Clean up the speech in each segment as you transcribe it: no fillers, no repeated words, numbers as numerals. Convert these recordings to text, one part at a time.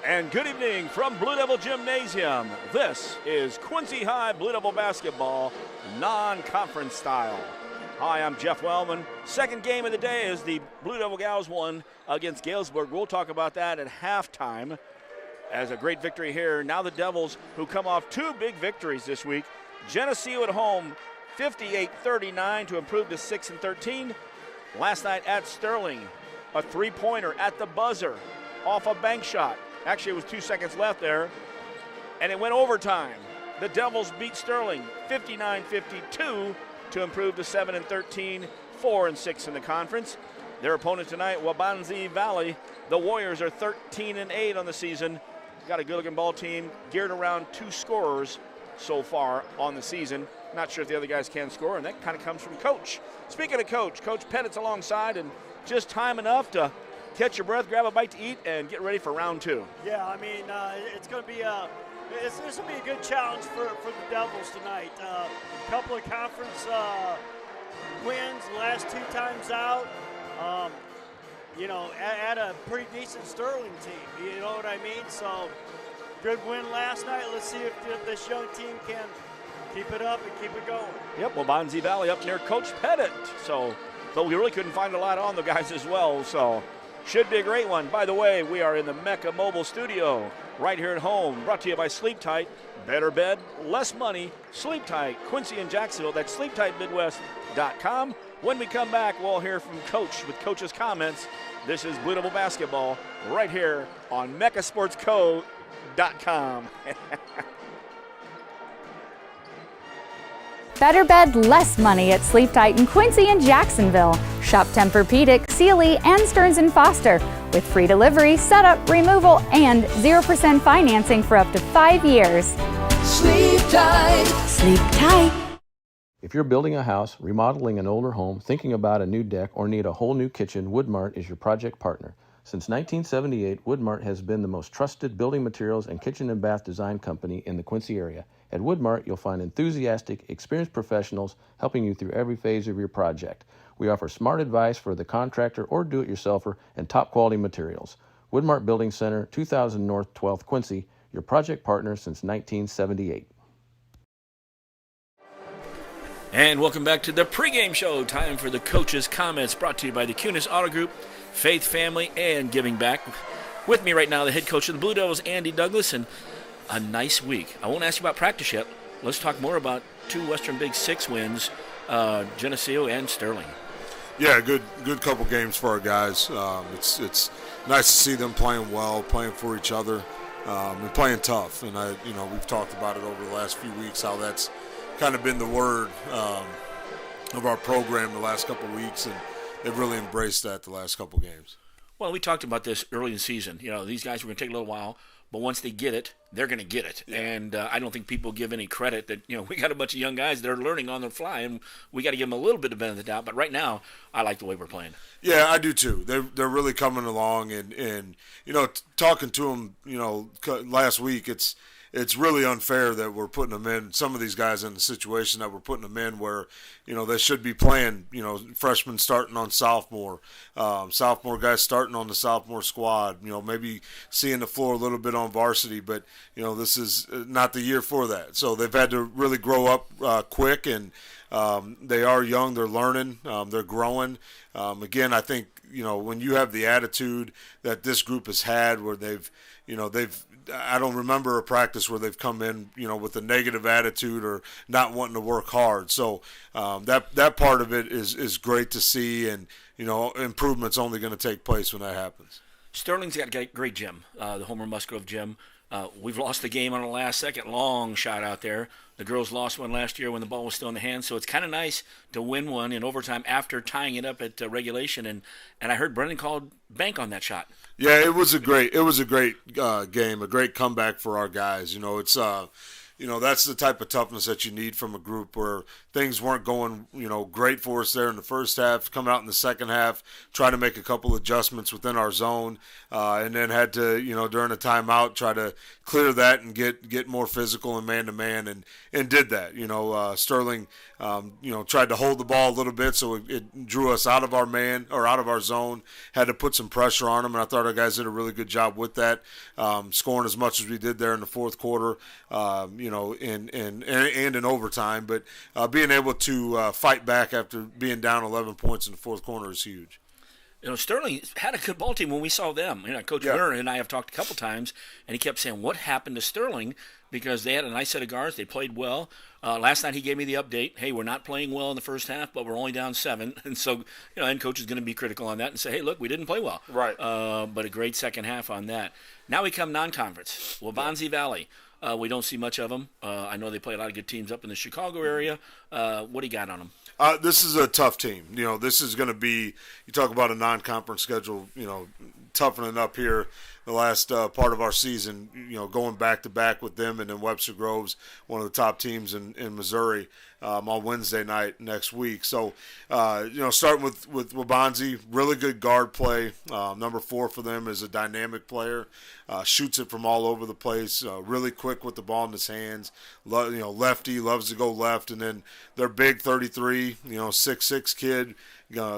And good evening from Blue Devil Gymnasium. This is Quincy High Blue Devil basketball, non-conference style. Hi, I'm Jeff Wellman. Second game of the day is the Blue Devil Gals won against Galesburg. We'll talk about that at halftime as a great victory here. Now the Devils, who come off two big victories this week. Geneseo at home, 58-39 to improve to 6-13. Last night at Sterling, a three-pointer at the buzzer off a bank shot. Actually, it was 2 seconds left there, and it went overtime. The Devils beat Sterling 59-52 to improve to 7-13, 4-6 in the conference. Their opponent tonight, Waubonsie Valley. The Warriors are 13-8 on the season. Got a good-looking ball team geared around two scorers so far on the season. Not sure if the other guys can score, and that kind of comes from Coach. Speaking of Coach Pettit's alongside, and just time enough to catch your breath, grab a bite to eat, and get ready for round two. Yeah, I mean, it's going to be this will be a good challenge for the Devils tonight. A couple of conference wins the last two times out. At a pretty decent Sterling team. You know what I mean? So, good win last night. Let's see if this young team can keep it up and keep it going. Yep, Waubonsie Valley up near Coach Pettit. So, though we really couldn't find a lot on the guys as well. So, should be a great one. By the way, we are in the Mecca Mobile Studio right here at home. Brought to you by Sleep Tight. Better bed, less money. Sleep Tight, Quincy and Jacksonville. That's sleeptightmidwest.com. When we come back, we'll hear from Coach with Coach's comments. This is Blue Devil basketball right here on meccasportsco.com. Better bed, less money at Sleep Tight in Quincy and Jacksonville. Shop Tempur-Pedic, Sealy, and Stearns & Foster with free delivery, setup, removal, and 0% financing for up to 5 years. Sleep tight. Sleep tight. If you're building a house, remodeling an older home, thinking about a new deck, or need a whole new kitchen, Woodmart is your project partner. Since 1978, Woodmart has been the most trusted building materials and kitchen and bath design company in the Quincy area. At Woodmart, you'll find enthusiastic, experienced professionals helping you through every phase of your project. We offer smart advice for the contractor or do-it-yourselfer and top-quality materials. Woodmart Building Center, 2000 North 12th Quincy, your project partner since 1978. And welcome back to the pregame show. Time for the Coach's Comments, brought to you by the Kunis Auto Group, Faith Family, and Giving Back. With me right now, the head coach of the Blue Devils, Andy Douglas, and a nice week. I won't ask you about practice yet. Let's talk more about two Western Big Six wins, Geneseo and Sterling. Yeah, good couple games for our guys. It's nice to see them playing well, playing for each other, and playing tough. And we've talked about it over the last few weeks, how that's kind of been the word of our program the last couple of weeks, and they've really embraced that the last couple of games. Well, we talked about this early in the season. These guys were going to take a little while, but once they get it, they're going to get it. Yeah. And I don't think people give any credit that, we got a bunch of young guys that are learning on the fly, and we got to give them a little bit of benefit of the doubt. But right now, I like the way we're playing. Yeah, I do too. They're really coming along, and talking to them, last week, it's really unfair that we're putting them in, some of these guys in the situation that we're putting them in where, they should be playing, freshmen starting on sophomore guys starting on the sophomore squad, maybe seeing the floor a little bit on varsity, but, this is not the year for that. So they've had to really grow up quick, and they are young, they're learning, they're growing. Again, I think, when you have the attitude that this group has had where I don't remember a practice where they've come in, with a negative attitude or not wanting to work hard. So that part of it is great to see, and improvement's only going to take place when that happens. Sterling's got a great gym, the Homer Musgrove gym. We've lost the game on the last second, long shot out there. The girls lost one last year when the ball was still in the hands, so it's kind of nice to win one in overtime after tying it up at regulation. And I heard Brendan called bank on that shot. Yeah, it was a great game, a great comeback for our guys. It's that's the type of toughness that you need from a group where things weren't going, great for us there in the first half, come out in the second half, try to make a couple adjustments within our zone, and then had to, during the timeout, try to clear that and get more physical and man-to-man, and did that. Sterling, tried to hold the ball a little bit, so it drew us out of our out of our zone, had to put some pressure on them, and I thought our guys did a really good job with that, scoring as much as we did there in the fourth quarter, and in overtime, but being able to fight back after being down 11 points in the fourth quarter is huge. Sterling had a good ball team when we saw them. Coach Werner and I have talked a couple times, and he kept saying, what happened to Sterling? Because they had a nice set of guards. They played well. Last night he gave me the update. Hey, we're not playing well in the first half, but we're only down 7. And so, and coach is going to be critical on that and say, hey, look, we didn't play well. Right. But a great second half on that. Now we come non-conference. Waubonsie Valley. We don't see much of them. I know they play a lot of good teams up in the Chicago area. What do you got on them? This is a tough team. This is going to be, you talk about a non-conference schedule, toughening up here the last part of our season, going back-to-back with them, and then Webster Groves, one of the top teams in Missouri, on Wednesday night next week. So, starting with Waubonsie, really good guard play. Number 4 for them is a dynamic player, shoots it from all over the place, really quick with the ball in his hands. Lefty, loves to go left, and then their big 33, 6'6" kid.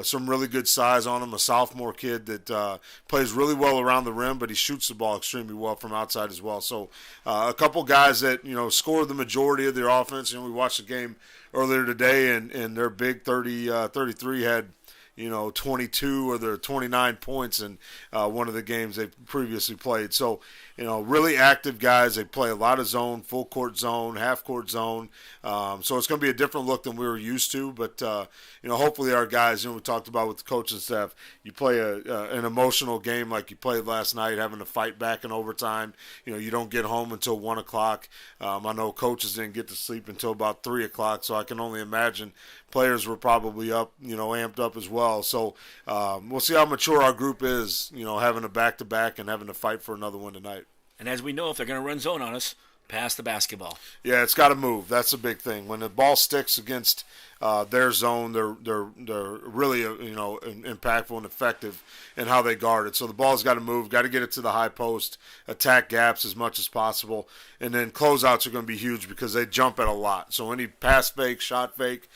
Some really good size on him, a sophomore kid that plays really well around the rim, but he shoots the ball extremely well from outside as well. So a couple guys that, score the majority of their offense. We watched the game earlier today, and their big 33 had, 22 or their 29 points in one of the games they previously played. So, really active guys. They play a lot of zone, full court zone, half court zone. So it's going to be a different look than we were used to. But, hopefully our guys, we talked about with the coaching staff, you play an emotional game like you played last night, having to fight back in overtime. You don't get home until 1 o'clock. I know coaches didn't get to sleep until about 3 o'clock, so I can only imagine players were probably up, amped up as well. So we'll see how mature our group is, having a back-to-back and having to fight for another one tonight. And as we know, if they're going to run zone on us, pass the basketball. Yeah, it's got to move. That's a big thing. When the ball sticks against their zone, they're really impactful and effective in how they guard it. So the ball's got to move, got to get it to the high post, attack gaps as much as possible, and then closeouts are going to be huge because they jump at a lot. So any pass fake, shot fake,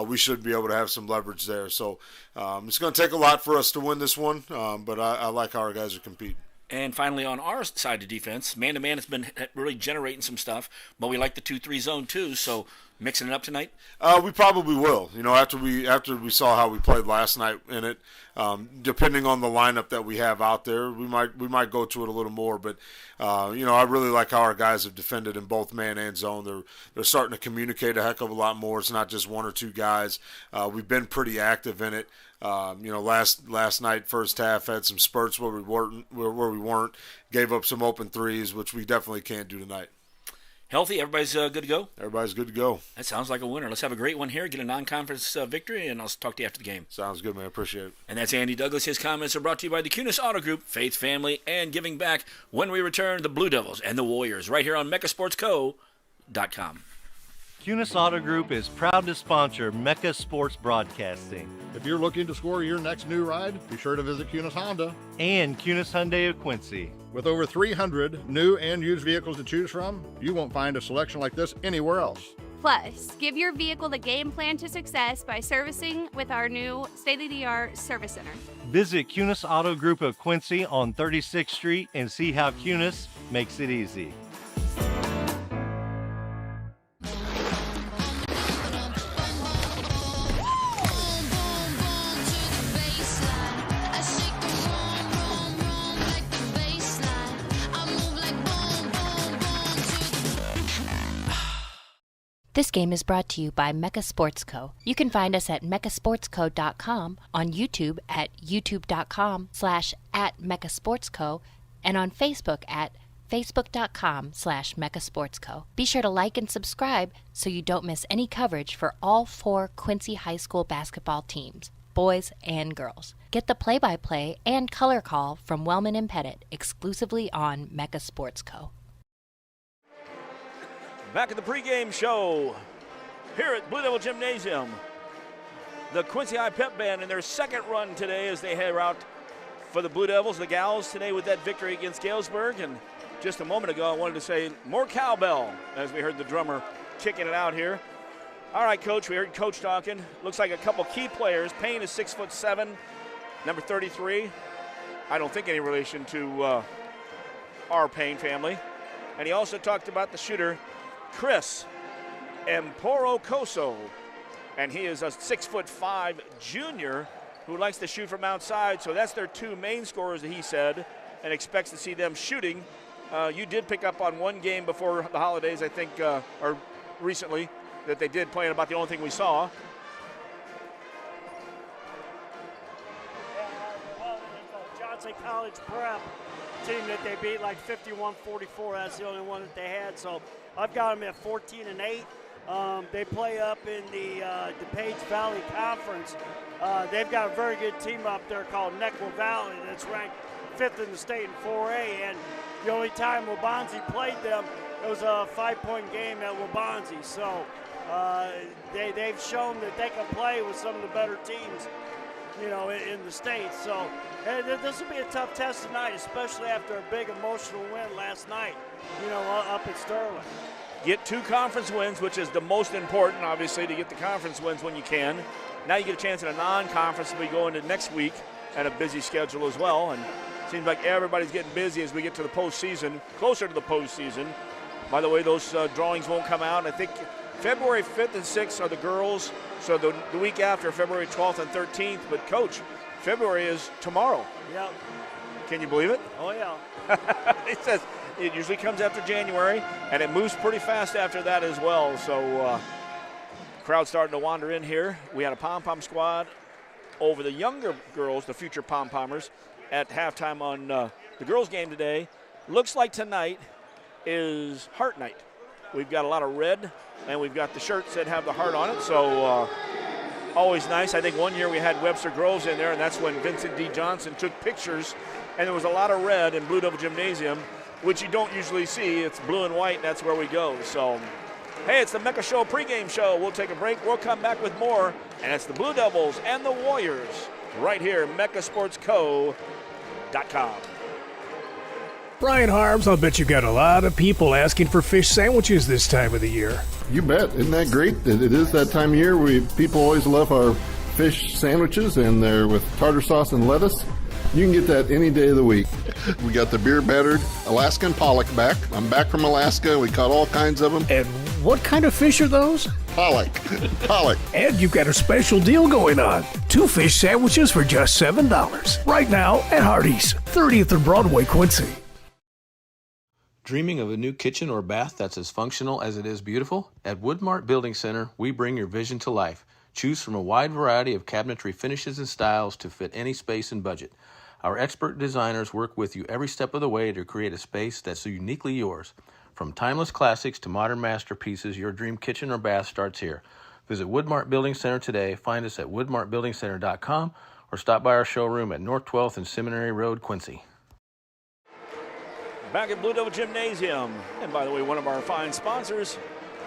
we should be able to have some leverage there. So it's going to take a lot for us to win this one, but I like how our guys are competing. And finally, on our side of defense, man-to-man has been really generating some stuff, but we like the 2-3 zone too, so mixing it up tonight? We probably will. After we saw how we played last night in it, depending on the lineup that we have out there, we might go to it a little more. But I really like how our guys have defended in both man and zone. They're starting to communicate a heck of a lot more. It's not just 1 or 2 guys. We've been pretty active in it. Last night, first half, had some spurts where we weren't, gave up some open threes, which we definitely can't do tonight. Healthy? Everybody's good to go? Everybody's good to go. That sounds like a winner. Let's have a great one here, get a non-conference victory, and I'll talk to you after the game. Sounds good, man. Appreciate it. And that's Andy Douglas. His comments are brought to you by the Kunis Auto Group, Faith, Family, and Giving Back. When we return, the Blue Devils and the Warriors, right here on MeccaSportsCo.com. Kunis Auto Group is proud to sponsor Mecca Sports Broadcasting. If you're looking to score your next new ride, be sure to visit Kunis Honda. And Kunis Hyundai of Quincy. With over 300 new and used vehicles to choose from, you won't find a selection like this anywhere else. Plus, give your vehicle the game plan to success by servicing with our new state-of-the-art service center. Visit Kunis Auto Group of Quincy on 36th Street and see how Kunis makes it easy. This game is brought to you by Mecca Sports Co. You can find us at meccasportsco.com, on YouTube at youtube.com/@meccasportsco, and on Facebook at facebook.com/meccasportsco. Be sure to like and subscribe so you don't miss any coverage for all 4 Quincy High School basketball teams, boys and girls. Get the play-by-play and color call from Wellman and Pettit exclusively on Mecca Sports Co. Back at the pregame show here at Blue Devil Gymnasium. The Quincy High Pep Band in their second run today as they head out for the Blue Devils, the Gals, today with that victory against Galesburg. And just a moment ago, I wanted to say more cowbell as we heard the drummer kicking it out here. All right, Coach, we heard Coach talking. Looks like a couple key players. Payne is 6'7", number 33. I don't think any relation to our Payne family. And he also talked about the shooter, Chris Emporocoso, and he is a 6'5" junior who likes to shoot from outside. So that's their two main scorers, he said, and expects to see them shooting. You did pick up on one game before the holidays, I think, or recently, that they did play, and about the only thing we saw. Well, it's a Johnson College Prep team that they beat like 51-44. That's the only one that they had. So I've got them at 14-8. They play up in the DuPage Valley Conference. They've got a very good team up there called Neckwa Valley that's ranked 5th in the state in 4A. And the only time Waubonsie played them, it was a 5-point game at Waubonsie. So they've shown that they can play with some of the better teams, you know, in the state. So this will be a tough test tonight, especially after a big emotional win last night, you know, up at Sterling. Get 2 conference wins, which is the most important, obviously, to get the conference wins when you can. Now you get a chance in a non-conference as we go into next week and a busy schedule as well. And it seems like everybody's getting busy as we get to the postseason, closer to the postseason. By the way, those drawings won't come out. I think February 5th and 6th are the girls, so the week after, February 12th and 13th. But, Coach, February is tomorrow. Yep. Can you believe it? Oh, yeah. It says it usually comes after January, and it moves pretty fast after that as well. So crowd starting to wander in here. We had a pom-pom squad over the younger girls, the future pom-pommers, at halftime on the girls' game today. Looks like tonight is Heart Night. We've got a lot of red, and we've got the shirts that have the heart on it, so always nice. I think one year we had Webster Groves in there, and that's when Vincent D. Johnson took pictures, and there was a lot of red in Blue Devil Gymnasium, which you don't usually see. It's blue and white, and that's where we go. So, hey, it's the Mecca Show pregame show. We'll take a break. We'll come back with more, and it's the Blue Devils and the Warriors right here, MeccaSportsCo.com. Brian Harms, I'll bet you got a lot of people asking for fish sandwiches this time of the year. You bet. Isn't that great? It is that time of year. People always love our fish sandwiches, and they're with tartar sauce and lettuce. You can get that any day of the week. We got the beer-battered Alaskan pollock back. I'm back from Alaska. We caught all kinds of them. And what kind of fish are those? Pollock. Pollock. And you've got a special deal going on. 2 fish sandwiches for just $7. Right now at Hardee's, 30th and Broadway, Quincy. Dreaming of a new kitchen or bath that's as functional as it is beautiful? At Woodmart Building Center, we bring your vision to life. Choose from a wide variety of cabinetry finishes and styles to fit any space and budget. Our expert designers work with you every step of the way to create a space that's uniquely yours. From timeless classics to modern masterpieces, your dream kitchen or bath starts here. Visit Woodmart Building Center today. Find us at woodmartbuildingcenter.com or stop by our showroom at North 12th and Seminary Road, Quincy. Back at Blue Devil Gymnasium. And by the way, one of our fine sponsors,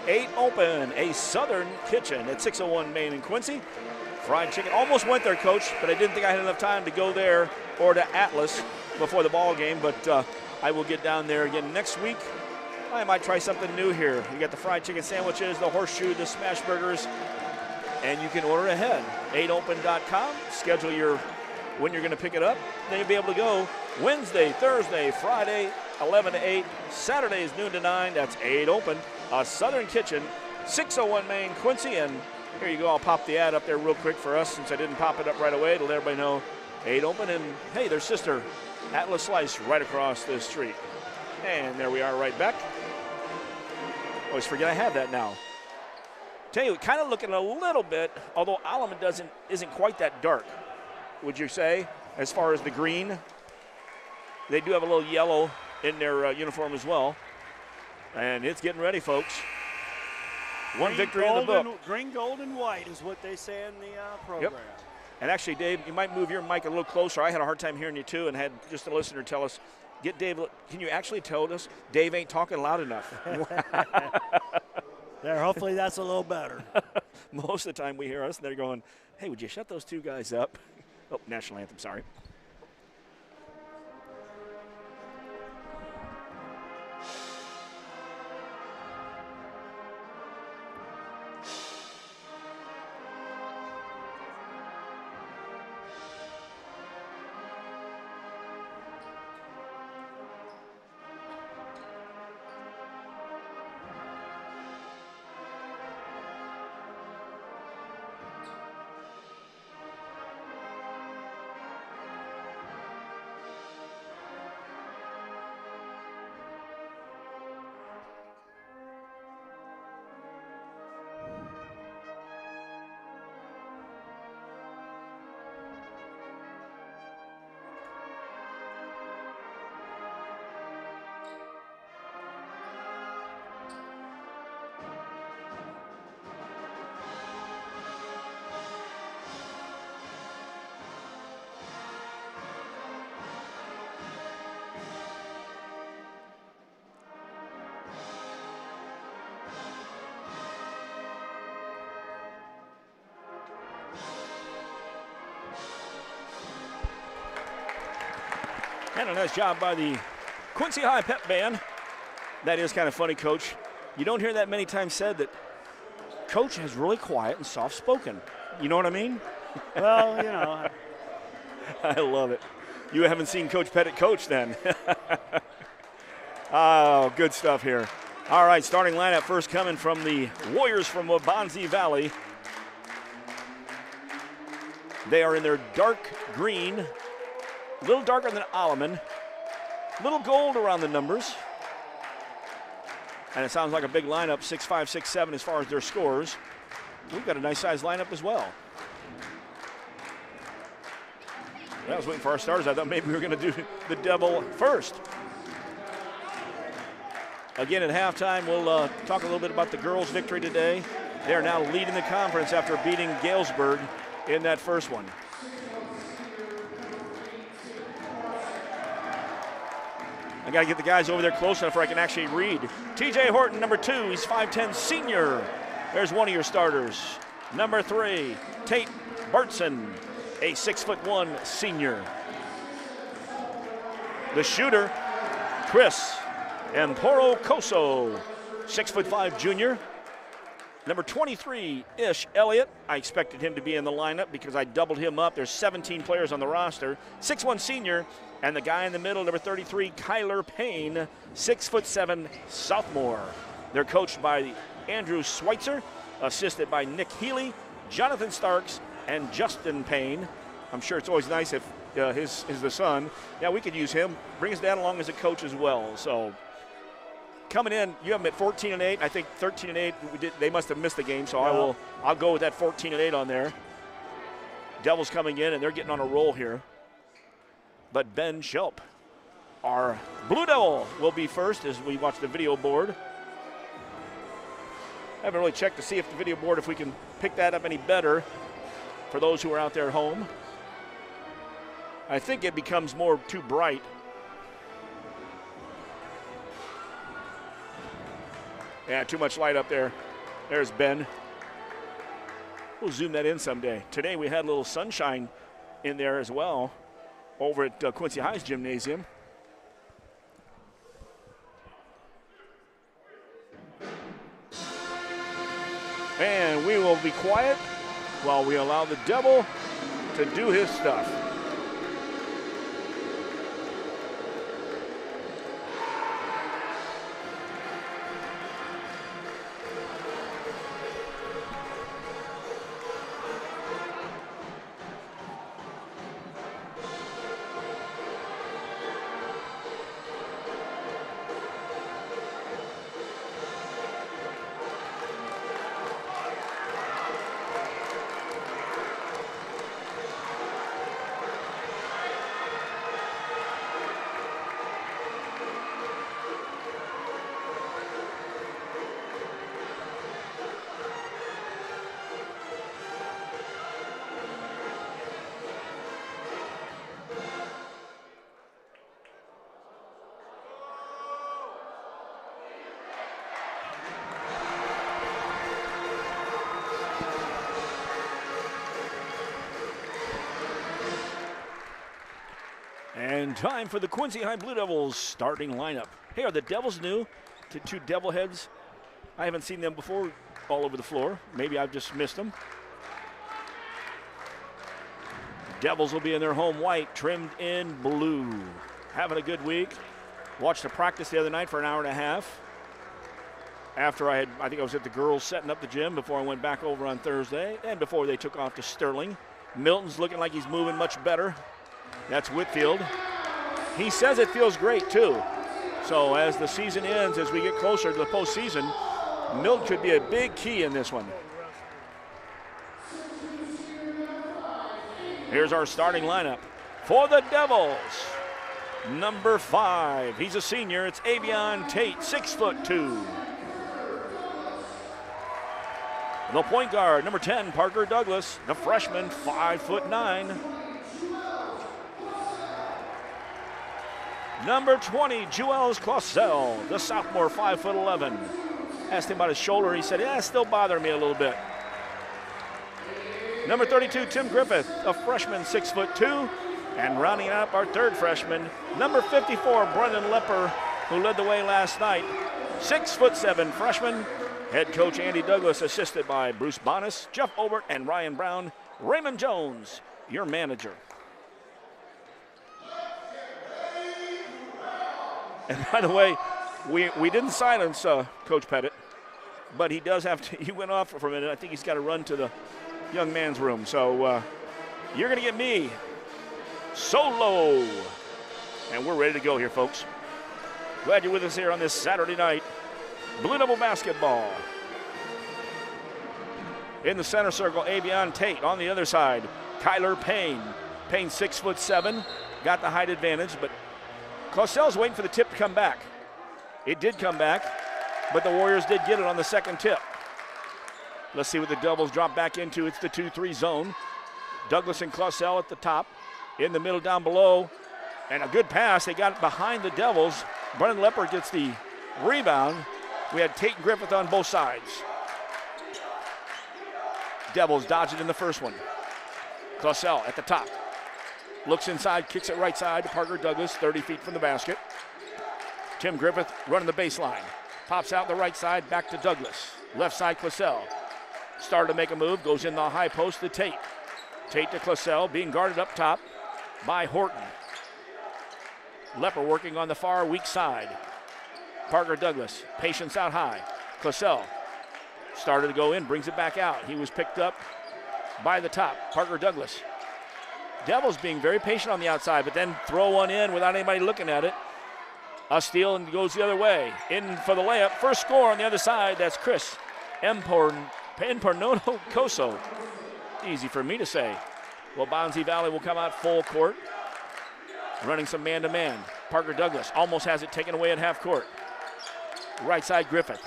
8 Open, a Southern kitchen at 601 Main in Quincy. Fried chicken. Almost went there, Coach, but I didn't think I had enough time to go there or to Atlas before the ball game. But I will get down there again next week. I might try something new here. You got the fried chicken sandwiches, the horseshoe, the smash burgers, and you can order ahead. 8open.com. Schedule when you're going to pick it up. Then you'll be able to go Wednesday, Thursday, Friday, 11 to 8. Saturdays, noon to 9. That's 8 Open, a Southern kitchen, 601 Main, Quincy. And here you go. I'll pop the ad up there real quick for us since I didn't pop it up right away to let everybody know 8 Open. And, hey, their sister, Atlas Slice, right across the street. And there we are right back. Always forget I have that now. Tell you, kind of looking a little bit, although Alleman isn't quite that dark, would you say, as far as the green? They do have a little yellow in their uniform as well. And it's getting ready, folks. One victory in the book. Green, gold, and white is what they say in the program. Yep. And actually, Dave, you might move your mic a little closer. I had a hard time hearing you, too, and had just a listener tell us, Get Dave. Can you actually tell us Dave ain't talking loud enough? There, hopefully that's a little better. Most of the time we hear us, and they're going, hey, would you shut those two guys up? Oh, national anthem, sorry. And a nice job by the Quincy High Pep Band. That is kind of funny, Coach. You don't hear that many times said that Coach is really quiet and soft-spoken. You know what I mean? Well, you know. I love it. You haven't seen Coach Pettit coach then. Oh, good stuff here. All right, starting lineup first coming from the Warriors from Waubonsie Valley. They are in their dark green, a little darker than Alleman, little gold around the numbers. And it sounds like a big lineup, 6'5", 6'7" as far as their scores. We've got a nice size lineup as well. I was waiting for our starters. I thought maybe we were going to do the Devil first. Again, at halftime, we'll talk a little bit about the girls' victory today. They are now leading the conference after beating Galesburg in that first one. I got to get the guys over there close enough where I can actually read. TJ Horton, number 2, he's 5'10", senior. There's one of your starters. Number 3, Tate Bartson, a 6'1" senior. The shooter, Chris Emporo Coso, 6'5" junior. Number 23, Ish Elliott. I expected him to be in the lineup because I doubled him up. There's 17 players on the roster. 6'1" senior. And the guy in the middle, number 33, Kyler Payne, 6'7" sophomore. They're coached by Andrew Schweitzer, assisted by Nick Healy, Jonathan Starks, and Justin Payne. I'm sure it's always nice if his is the son. Yeah, we could use him. Bring his dad along as a coach as well. So coming in, you have them at 14-8. I think 13-8. They must have missed the game, so I'll go with that 14-8 on there. Devils coming in, and they're getting on a roll here. But Ben Schulp, our Blue Devil, will be first as we watch the video board. I haven't really checked to see if the video board, if we can pick that up any better for those who are out there at home. I think it becomes too bright. Yeah, too much light up there. There's Ben. We'll zoom that in someday. Today we had a little sunshine in there as well over at Quincy High's gymnasium. And we will be quiet while we allow the Devil to do his stuff. And time for the Quincy High Blue Devils starting lineup. Hey, are the Devils new to 2 Devil heads? I haven't seen them before all over the floor. Maybe I've just missed them. Devils will be in their home white, trimmed in blue. Having a good week. Watched a practice the other night for an hour and a half. After I think I was at the girls setting up the gym before I went back over on Thursday and before they took off to Sterling. Milton's looking like he's moving much better. That's Whitfield. He says it feels great too. So as the season ends, as we get closer to the postseason, Milton could be a big key in this one. Here's our starting lineup for the Devils. Number 5, he's a senior. It's Avion Tate, 6'2". The point guard, number 10, Parker Douglas, the freshman, 5'9". Number 20, Juels Clausel, the sophomore, 5'11". Asked him about his shoulder. He said, yeah, it's still bothering me a little bit. Number 32, Tim Griffith, a freshman, 6'2". And rounding up our third freshman, number 54, Brendan Lepper, who led the way last night, 6'7" freshman. Head coach Andy Douglas, assisted by Bruce Bonas, Jeff Obert, and Ryan Brown. Raymond Jones, your manager. And by the way, we didn't silence Coach Pettit, but he does have to. He went off for a minute. I think he's got to run to the young man's room. So you're going to get me solo. And we're ready to go here, folks. Glad you're with us here on this Saturday night. Blue Devil basketball. In the center circle, Avion Tate. On the other side, Kyler Payne. Payne 6'7", got the height advantage, but Clausel's waiting for the tip to come back. It did come back, but the Warriors did get it on the second tip. Let's see what the Devils drop back into. It's the 2-3 zone. Douglas and Clausel at the top. In the middle down below. And a good pass. They got it behind the Devils. Brennan Lepper gets the rebound. We had Tate and Griffith on both sides. Devils dodge it in the first one. Clausel at the top. Looks inside, kicks it right side to Parker Douglas, 30 feet from the basket. Tim Griffith running the baseline. Pops out the right side, back to Douglas. Left side, Clausel. Started to make a move, goes in the high post to Tate. Tate to Clausel, being guarded up top by Horton. Lepper working on the far weak side. Parker Douglas, patience out high. Clausel started to go in, brings it back out. He was picked up by the top. Parker Douglas. Devils being very patient on the outside, but then throw one in without anybody looking at it. A steal and goes the other way. In for the layup. First score on the other side, that's Chris Empornono Coso. Easy for me to say. Waubonsie Valley will come out full court. Running some man-to-man. Parker Douglas almost has it taken away at half court. Right side, Griffith.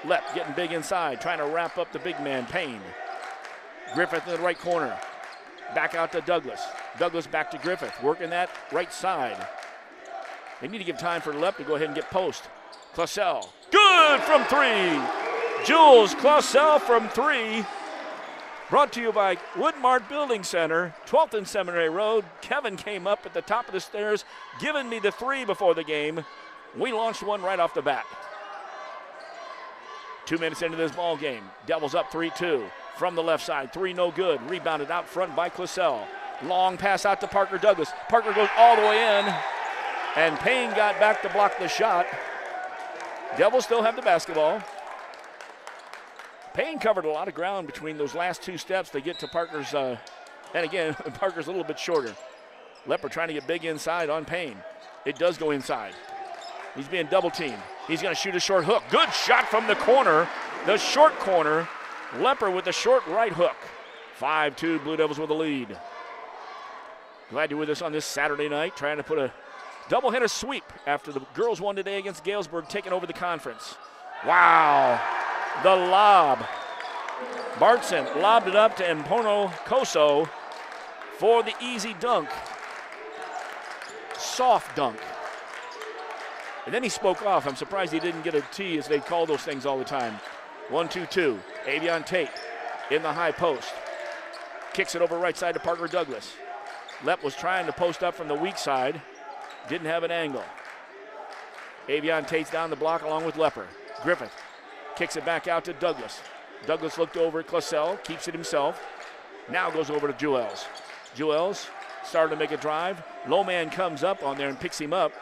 Lep getting big inside, trying to wrap up the big man, Payne. Griffith in the right corner. Back out to Douglas. Douglas back to Griffith, working that right side. They need to give time for Lep to go ahead and get post. Clausel, good from 3. Jules Clausel from 3. Brought to you by Woodmart Building Center, 12th and Seminary Road. Kevin came up at the top of the stairs, giving me the 3 before the game. We launched one right off the bat. 2 minutes into this ball game. Devils up 3-2. From the left side, 3 no good. Rebounded out front by Clausel. Long pass out to Parker Douglas. Parker goes all the way in, and Payne got back to block the shot. Devils still have the basketball. Payne covered a lot of ground between those last 2 steps to get to Parker's, and again, Parker's a little bit shorter. Lepper trying to get big inside on Payne. It does go inside. He's being double teamed. He's going to shoot a short hook. Good shot from the corner, the short corner. Lepper with the short right hook. 5-2, Blue Devils with a lead. Glad you're with us on this Saturday night, trying to put a doubleheader sweep after the girls won today against Galesburg, taking over the conference. Wow, the lob. Bartson lobbed it up to Empono Coso for the easy dunk. Soft dunk. And then he spoke off. I'm surprised he didn't get a T, as they call those things all the time. 1-2-2. Avion Tate in the high post. Kicks it over right side to Parker Douglas. Lep was trying to post up from the weak side. Didn't have an angle. Avion Tate's down the block along with Lepper. Griffith kicks it back out to Douglas. Douglas looked over at Clausell, keeps it himself. Now goes over to Jewels. Jewels started to make a drive. Low man comes up on there and picks him up.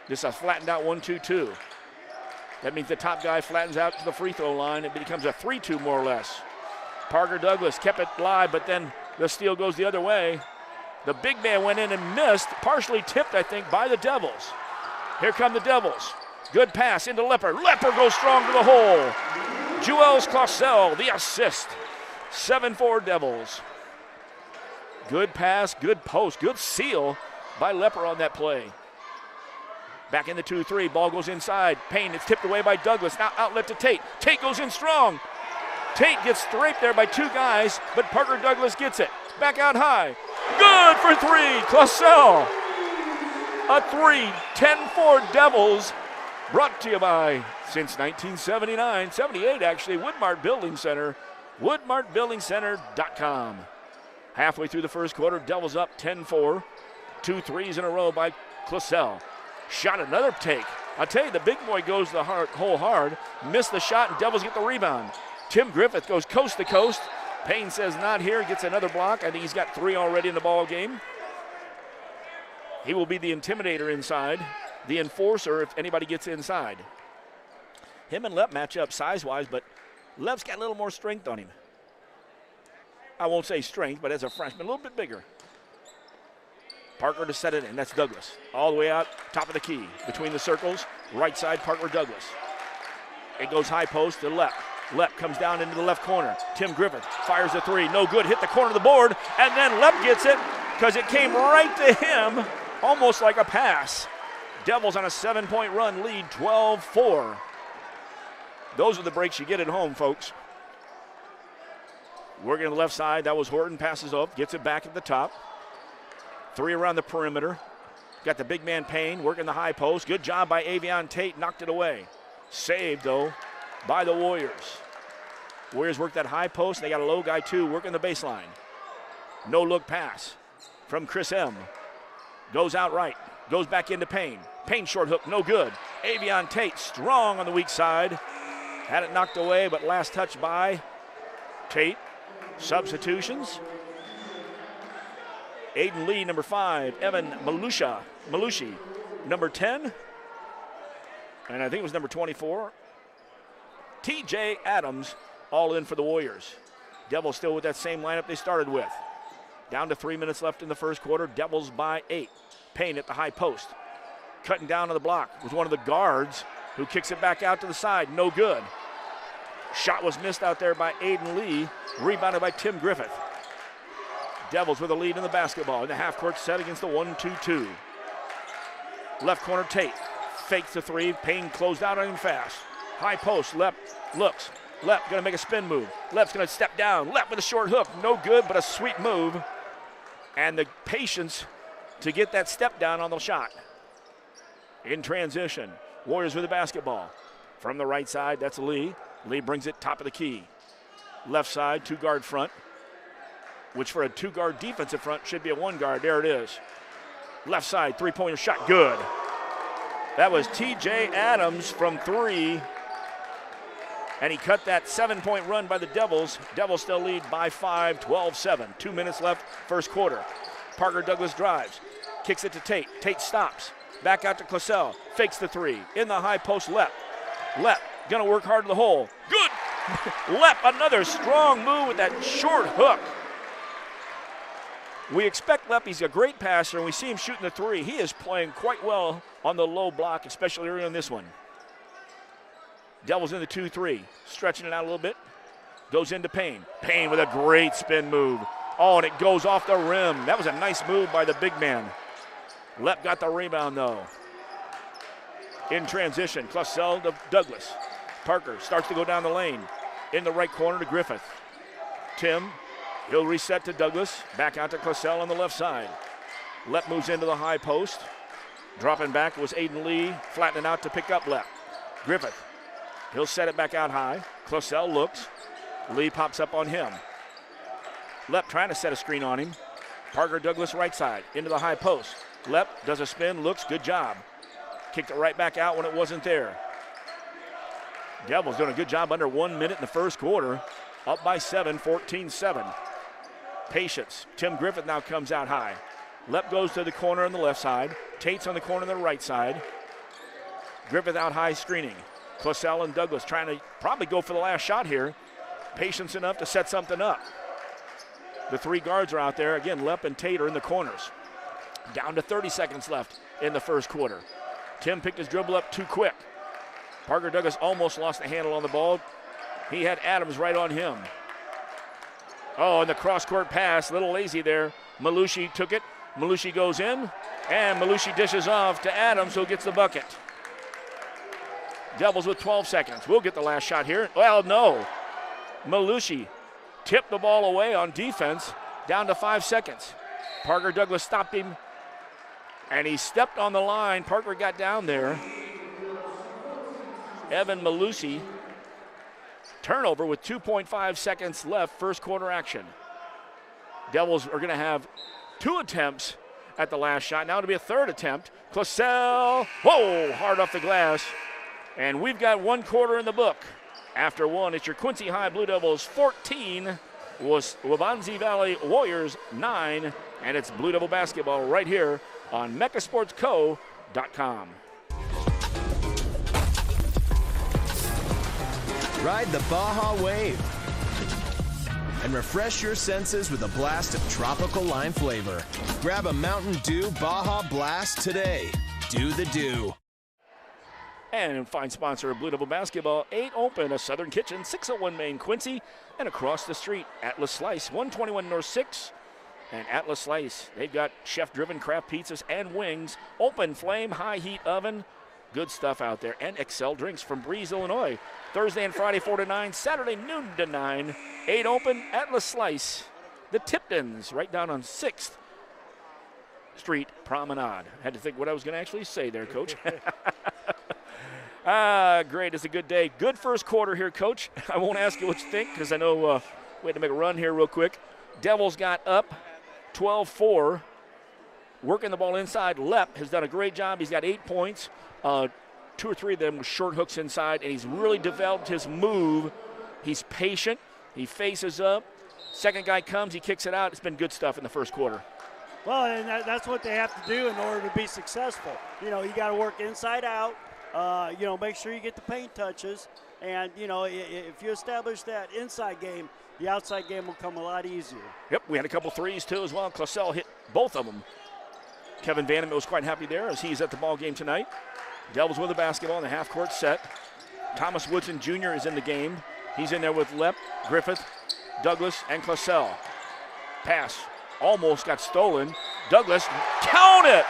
This is a flattened out 1-2-2. That means the top guy flattens out to the free throw line. It becomes a 3-2 more or less. Parker Douglas kept it live, but then the steal goes the other way. The big man went in and missed, partially tipped, I think, by the Devils. Here come the Devils. Good pass into Lepper. Lepper goes strong to the hole. Jewels Clausell, the assist. 7-4 Devils. Good pass, good post, good seal by Lepper on that play. Back in the 2-3, ball goes inside. Payne, it's tipped away by Douglas. Now outlet to Tate. Tate goes in strong. Tate gets draped there by two guys, but Parker Douglas gets it. Back out high. Good for three, Clausell. A 3, 10-4 Devils. Brought to you by, since 1979, 78 actually, Woodmart Building Center, woodmartbuildingcenter.com. Halfway through the first quarter, Devils up 10-4. 2 threes in a row by Clausell. Shot another take. I'll tell you, the big boy goes the hole hard, missed the shot, and Devils get the rebound. Tim Griffith goes coast to coast. Payne says not here, gets another block. I think he's got 3 already in the ball game. He will be the intimidator inside, the enforcer if anybody gets inside. Him and Lepp match up size-wise, but Lepp's got a little more strength on him. I won't say strength, but as a freshman, a little bit bigger. Parker to set it in. That's Douglas. All the way out, top of the key. Between the circles, right side, Parker Douglas. It goes high post to Lepp. Lepp comes down into the left corner. Tim Griffith fires a 3. No good. Hit the corner of the board. And then Lepp gets it because it came right to him, almost like a pass. Devils on a 7-point run, lead 12-4. Those are the breaks you get at home, folks. Working on the left side. That was Horton. Passes up. Gets it back at the top. 3 around the perimeter. Got the big man Payne working the high post. Good job by Avion Tate. Knocked it away. Saved, though, by the Warriors. Warriors work that high post. They got a low guy, too, working the baseline. No-look pass from Chris M. Goes out right. Goes back into Payne. Payne short hook, no good. Avion Tate strong on the weak side. Had it knocked away, but last touch by Tate. Substitutions. Aiden Lee, number 5. Evan Malushi, number 10. And I think it was number 24. TJ Adams, all in for the Warriors. Devils still with that same lineup they started with. Down to 3 minutes left in the first quarter. Devils by 8. Payne at the high post. Cutting down on the block was one of the guards who kicks it back out to the side. No good. Shot was missed out there by Aiden Lee. Rebounded by Tim Griffith. Devils with a lead in the basketball in the half-court set against the 1-2-2. Left corner Tate. Fakes the 3. Payne closed out on him fast. High post. Lepp looks. Lepp going to make a spin move. Lepp's going to step down. Lepp with a short hook. No good, but a sweet move. And the patience to get that step down on the shot. In transition. Warriors with the basketball. From the right side, that's Lee. Lee brings it top of the key. Left side, 2-guard front, which for a 2-guard defensive front should be a 1-guard. There it is. Left side, 3-pointer shot, good. That was TJ Adams from 3. And he cut that 7-point run by the Devils. Devils still lead by 5, 12-7. 2 minutes left, first quarter. Parker Douglas drives, kicks it to Tate. Tate stops. Back out to Clausell. Fakes the 3. In the high post, Lepp. Lepp gonna work hard to the hole. Good. Lepp, another strong move with that short hook. We expect Lepp, he's a great passer, and we see him shooting the 3. He is playing quite well on the low block, especially early on this one. Devils in the 2-3, stretching it out a little bit. Goes into Payne. Payne with a great spin move. Oh, and it goes off the rim. That was a nice move by the big man. Lepp got the rebound, though. In transition, Clausell to Douglas. Parker starts to go down the lane. In the right corner to Griffith. Tim, he'll reset to Douglas. Back out to Clausell on the left side. Lepp moves into the high post. Dropping back was Aiden Lee, flattening out to pick up Lepp. Griffith, he'll set it back out high. Clausell looks. Lee pops up on him. Lepp trying to set a screen on him. Parker Douglas right side, into the high post. Lepp does a spin, looks, good job. Kicked it right back out when it wasn't there. Devils doing a good job under 1 minute in the first quarter. Up by 7, 14-7. Patience. Tim Griffith now comes out high. Lepp goes to the corner on the left side. Tate's on the corner on the right side. Griffith out high screening. Clausell and Douglas trying to probably go for the last shot here. Patience enough to set something up. The three guards are out there. Again, Lepp and Tate are in the corners. Down to 30 seconds left in the first quarter. Tim picked his dribble up too quick. Parker Douglas almost lost the handle on the ball. He had Adams right on him. Oh, and the cross-court pass, a little lazy there. Malushi took it. Malushi goes in, and Malushi dishes off to Adams, who gets the bucket. Devils with 12 seconds. We'll get the last shot here. Well, no. Malushi tipped the ball away on defense, down to 5 seconds. Parker Douglas stopped him, and he stepped on the line. Parker got down there. Evan Malusi, turnover with 2.5 seconds left, first quarter action. Devils are going to have 2 attempts at the last shot. Now it'll be a third attempt. Clausell, whoa, hard off the glass. And we've got 1 quarter in the book. After 1, it's your Quincy High Blue Devils 14, was Waubonsie Valley Warriors 9, and it's Blue Devil basketball right here on mechasportsco.com. Ride the Baja Wave and refresh your senses with a blast of tropical lime flavor. Grab a Mountain Dew Baja Blast today. Do the Dew. And fine sponsor of Blue Devil basketball, 8 Open, a Southern Kitchen, 601 Main Quincy, and across the street, Atlas Slice, 121 North 6. And Atlas Slice, they've got chef-driven craft pizzas and wings, open flame, high heat oven. Good stuff out there. And Excel Drinks from Breeze, Illinois. Thursday and Friday, 4 to 9. Saturday, noon to 9. 8 Open, Atlas Slice. The Tiptons, right down on 6th Street Promenade. Had to think what I was going to actually say there, Coach. Great. It's a good day. Good first quarter here, Coach. I won't ask you what you think because I know we had to make a run here real quick. Devils got up 12-4. Working the ball inside. Lepp has done a great job. He's got 8 points. 2 or 3 of them with short hooks inside, and he's really developed his move. He's patient. He faces up. Second guy comes. He kicks it out. It's been good stuff in the first quarter. Well, and that's what they have to do in order to be successful. You know, you got to work inside out. Make sure you get the paint touches. And, if you establish that inside game, the outside game will come a lot easier. Yep, we had a couple threes, too, as well. Clausell hit both of them. Kevin Vandermeer was quite happy there as he's at the ball game tonight. Devils with the basketball in the half-court set. Thomas Woodson Jr. is in the game. He's in there with Lepp, Griffith, Douglas, and Clausell. Pass almost got stolen. Douglas, count it!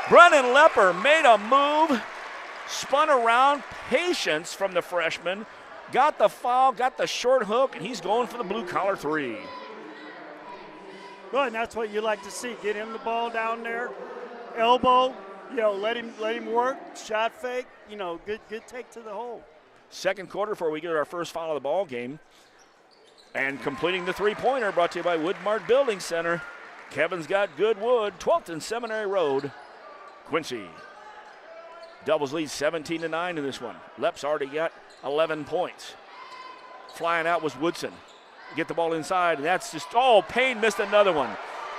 Brennan Lepper made a move, spun around, patience from the freshman, got the foul, got the short hook, and he's going for the blue-collar 3. Good, and that's what you like to see. Get him the ball down there, elbow, let him work, shot fake, good take to the hole. Second quarter before we get our first foul of the ball game. And completing the three-pointer brought to you by Woodmart Building Center. Kevin's got good wood, 12th and Seminary Road, Quincy. Devils lead 17-9 in this one. Lepp's already got 11 points. Flying out was Woodson. Get the ball inside, and that's just, Payne missed another one.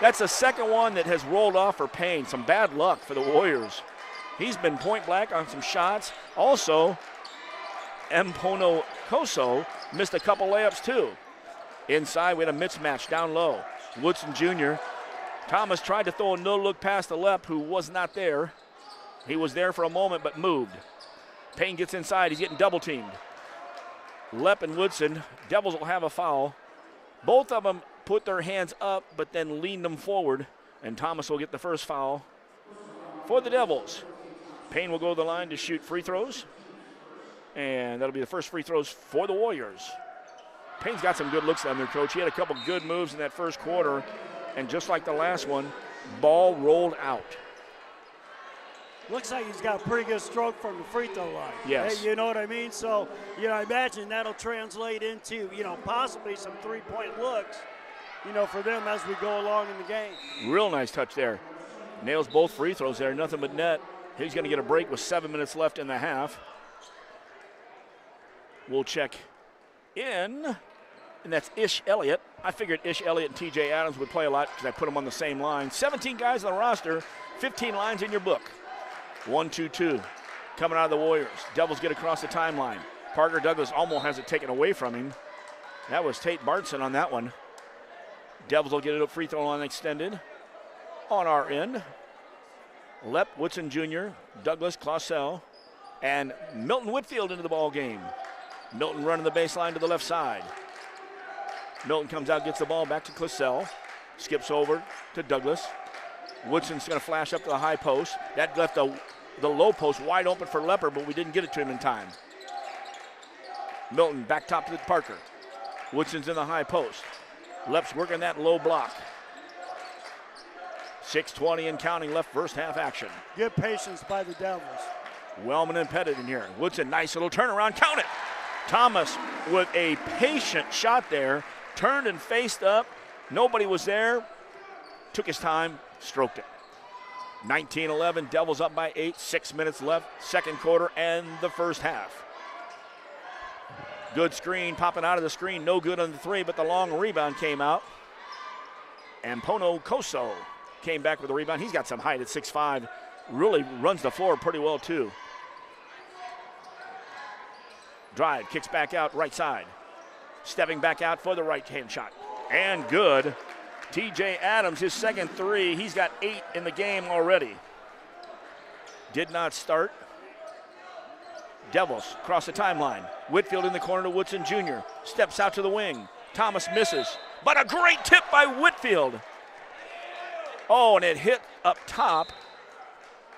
That's the second one that has rolled off for Payne. Some bad luck for the Warriors. He's been point blank on some shots. Also, Mpono Koso missed a couple layups too. Inside, we had a mismatch down low. Woodson Jr. Thomas tried to throw a no-look pass to Lepp, who was not there. He was there for a moment, but moved. Payne gets inside. He's getting double-teamed. Lepp and Woodson, Devils will have a foul. Both of them put their hands up, but then leaned them forward, and Thomas will get the first foul for the Devils. Payne will go to the line to shoot free throws, and that'll be the first free throws for the Warriors. Payne's got some good looks down there, Coach. He had a couple good moves in that first quarter, and just like the last one, ball rolled out. Looks like he's got a pretty good stroke from the free throw line. Yes. You know what I mean? So, I imagine that'll translate into, possibly some three-point looks, for them as we go along in the game. Real nice touch there. Nails both free throws there, nothing but net. He's going to get a break with 7 minutes left in the half. We'll check in, and that's Ish Elliott. I figured Ish Elliott and TJ Adams would play a lot because I put them on the same line. 17 guys on the roster, 15 lines in your book. 1-2-2 coming out of the Warriors. Devils get across the timeline. Parker Douglas almost has it taken away from him. That was Tate Bartson on that one. Devils will get it up free throw line extended. On our end, Lepp, Woodson Jr., Douglas, Clausell, and Milton Whitfield into the ball game. Milton running the baseline to the left side. Milton comes out, gets the ball back to Clausell, skips over to Douglas. Woodson's going to flash up to the high post. That left the low post wide open for Lepper, but we didn't get it to him in time. Milton back top to Parker. Woodson's in the high post. Lepp's working that low block. 6:20 and counting left first half action. Good patience by the Devils. Wellman and Pettit in here. Woodson, nice little turnaround, count it. Thomas with a patient shot there, turned and faced up. Nobody was there. Took his time, stroked it. 19-11, Devils up by 8, 6 minutes left, second quarter and the first half. Good screen, popping out of the screen, no good on the three, but the long rebound came out. And Pono Koso came back with a rebound. He's got some height at 6'5", really runs the floor pretty well too. Drive, kicks back out right side. Stepping back out for the right-hand shot. And good. TJ Adams, his second three. He's got 8 in the game already. Did not start. Devils cross the timeline. Whitfield in the corner to Woodson Jr. Steps out to the wing. Thomas misses. But a great tip by Whitfield. Oh, and it hit up top.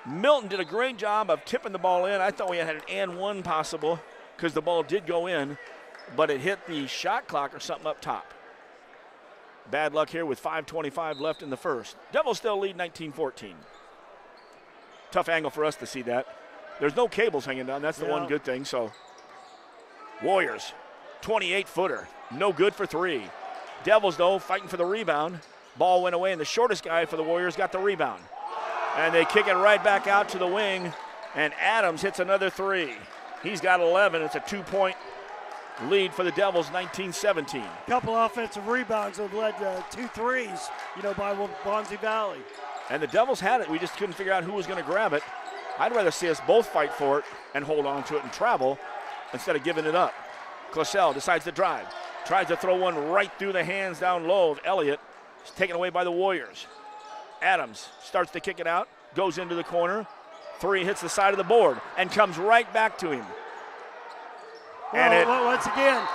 Milton did a great job of tipping the ball in. I thought we had an and one possible because the ball did go in, but it hit the shot clock or something up top. Bad luck here with 5:25 left in the first. Devils still lead 19-14. Tough angle for us to see that. There's no cables hanging down. That's the one good thing. So Warriors, 28-footer. No good for 3. Devils, though, fighting for the rebound. Ball went away, and the shortest guy for the Warriors got the rebound. And they kick it right back out to the wing, and Adams hits another 3. He's got 11. It's a 2-point lead for the Devils, 19-17. A couple offensive rebounds have led to 2 threes, by Waubonsie Valley. And the Devils had it. We just couldn't figure out who was going to grab it. I'd rather see us both fight for it and hold on to it and travel instead of giving it up. Clausell decides to drive. Tries to throw one right through the hands down low of Elliott. It's taken away by the Warriors. Adams starts to kick it out, goes into the corner. 3 hits the side of the board and comes right back to him. Well, once again,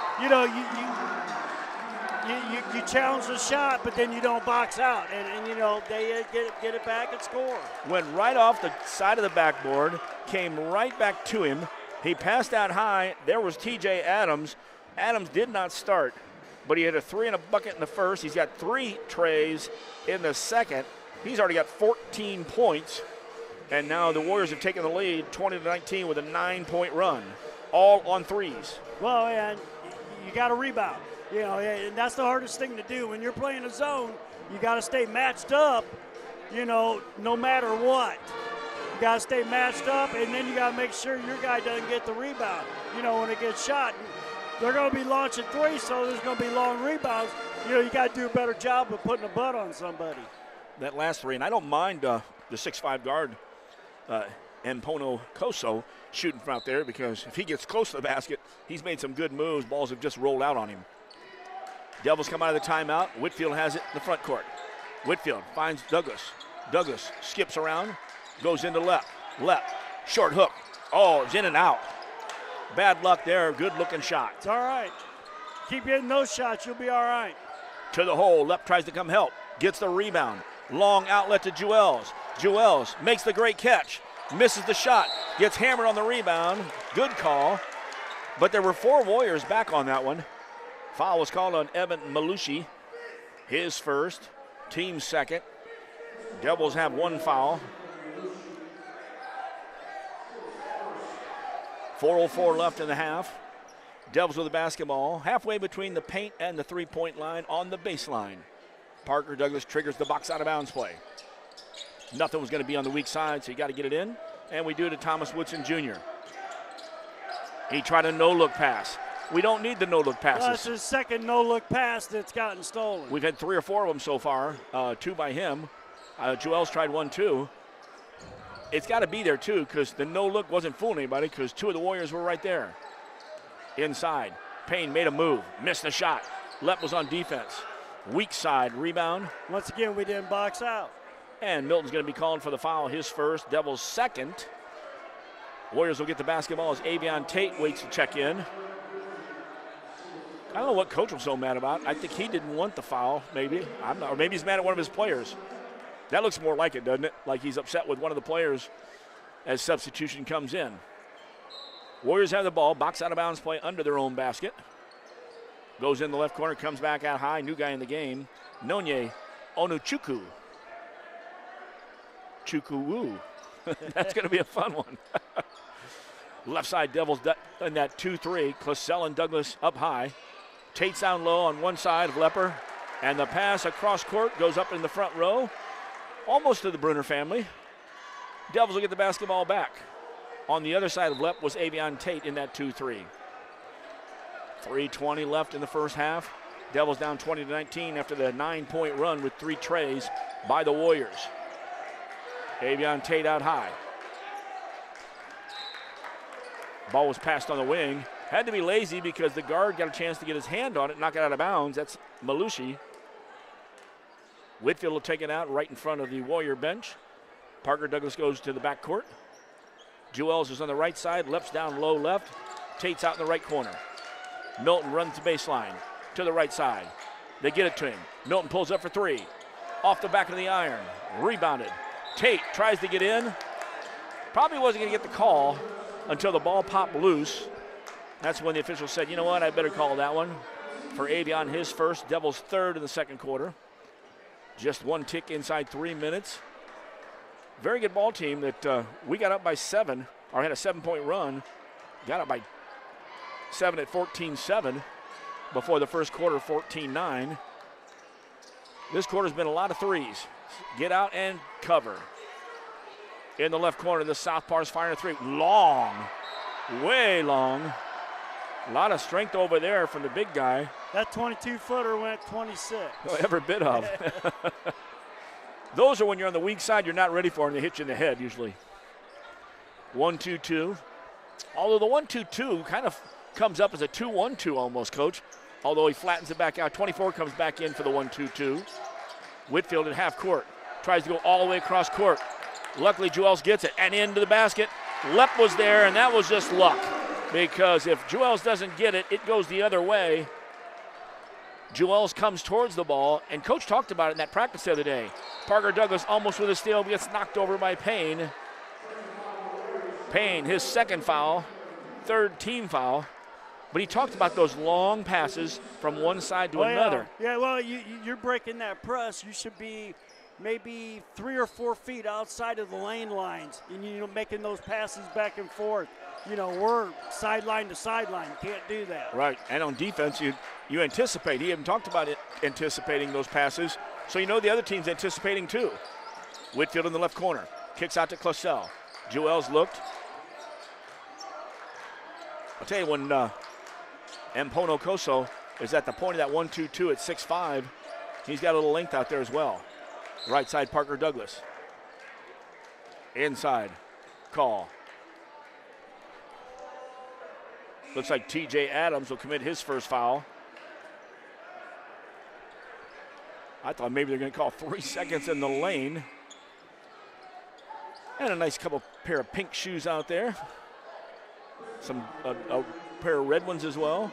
you challenge the shot, but then you don't box out, and they get it back and score. Went right off the side of the backboard, came right back to him. He passed out high. There was TJ Adams. Adams did not start, but he had a 3 and a bucket in the first. He's got 3 trays in the second. He's already got 14 points, and now the Warriors have taken the lead 20-19 with a 9-point run, all on threes. Well, and you got to rebound. And that's the hardest thing to do. When you're playing a zone, you got to stay matched up, no matter what. You got to stay matched up, and then you got to make sure your guy doesn't get the rebound. When it gets shot, they're going to be launching 3, so there's going to be long rebounds. You got to do a better job of putting a butt on somebody. That last 3, and I don't mind the 6'5" guard, Mpono Koso, shooting from out there, because if he gets close to the basket, he's made some good moves. Balls have just rolled out on him. Devils come out of the timeout. Whitfield has it in the front court. Whitfield finds Douglas. Douglas skips around, goes into left. Short hook. Oh, it's in and out. Bad luck there. Good-looking shot. It's all right. Keep hitting those shots. You'll be all right. To the hole. Lepp tries to come help. Gets the rebound. Long outlet to Jewels. Jewels makes the great catch. Misses the shot. Gets hammered on the rebound. Good call. But there were 4 Warriors back on that one. Foul was called on Evan Malushi. His first. Team second. Devils have 1 foul. 4:04 left in the half. Devils with the basketball. Halfway between the paint and the 3-point line on the baseline. Parker Douglas triggers the box out of bounds play. Nothing was going to be on the weak side, so you got to get it in. And we do it to Thomas Woodson Jr. He tried a no-look pass. We don't need the no-look passes. Well, that's his second no-look pass that's gotten stolen. We've had 3 or 4 of them so far, 2 by him. Joel's tried 1 too. It's got to be there too, because the no-look wasn't fooling anybody, because 2 of the Warriors were right there. Inside, Payne made a move, missed the shot. Lepp was on defense. Weak side rebound. Once again, we didn't box out. And Milton's going to be called for the foul, his first, Devils' second. Warriors will get the basketball as Avion Tate waits to check in. I don't know what coach was so mad about. I think he didn't want the foul, maybe. I'm not, or maybe he's mad at one of his players. That looks more like it, doesn't it? Like he's upset with one of the players as substitution comes in. Warriors have the ball, box out of bounds play under their own basket. Goes in the left corner, comes back out high. New guy in the game, Nonye Onuchukwu. Chukwu. That's going to be a fun one. Left side Devils in that 2-3. Clisell and Douglas up high. Tate's down low on one side of Lepper. And the pass across court goes up in the front row. Almost to the Bruner family. Devils will get the basketball back. On the other side of Lepp was Avion Tate in that 2-3. 3:20 left in the first half. Devils down 20-19 after the 9-point run with 3 trays by the Warriors. Avion Tate out high. Ball was passed on the wing. Had to be lazy because the guard got a chance to get his hand on it, knock it out of bounds. That's Malushi. Whitfield will take it out right in front of the Warrior bench. Parker Douglas goes to the backcourt. Jewels is on the right side. Lepp's down low left. Tate's out in the right corner. Milton runs the baseline to the right side. They get it to him. Milton pulls up for 3. Off the back of the iron. Rebounded. Tate tries to get in. Probably wasn't going to get the call until the ball popped loose. That's when the official said, you know what, I better call that one. For Avion, his first. Devils third in the second quarter. Just 1 tick inside 3 minutes. Very good ball team that we got up by 7, or had a 7-point run. Got up by 7 at 14-7 before the first quarter, 14-9. This quarter's been a lot of threes. Get out and cover. In the left corner, the Southpaw's firing a 3. Long, way long. A lot of strength over there from the big guy. That 22-footer went 26. Every bit of. Those are when you're on the weak side, you're not ready for them. They hit you in the head usually. 1-2-2. Although the 1-2-2 kind of comes up as a 2-1-2 almost, Coach. Although he flattens it back out. 24 comes back in for the 1-2-2. Whitfield at half court. Tries to go all the way across court. Luckily, Jewels gets it and into the basket. Lepp was there, and that was just luck. Because if Jewels doesn't get it, it goes the other way. Jewels comes towards the ball, and Coach talked about it in that practice the other day. Parker Douglas almost with a steal, gets knocked over by Payne. Payne, his second foul, third team foul. But he talked about those long passes from one side to another. Yeah, well, you're breaking that press. You should be maybe 3 or 4 feet outside of the lane lines, and making those passes back and forth. We're sideline to sideline. You can't do that. Right, and on defense, you anticipate. He even talked about it, anticipating those passes, so the other team's anticipating too. Whitfield in the left corner, kicks out to Clisell. Jewels looked. I'll tell you, when Mpono Koso is at the point of that 1-2-2 at 6'5", he's got a little length out there as well. Right side, Parker Douglas. Inside, call. Looks like TJ Adams will commit his first foul. I thought maybe they're going to call 3 seconds in the lane. And a nice pair of pink shoes out there. A pair of red ones as well.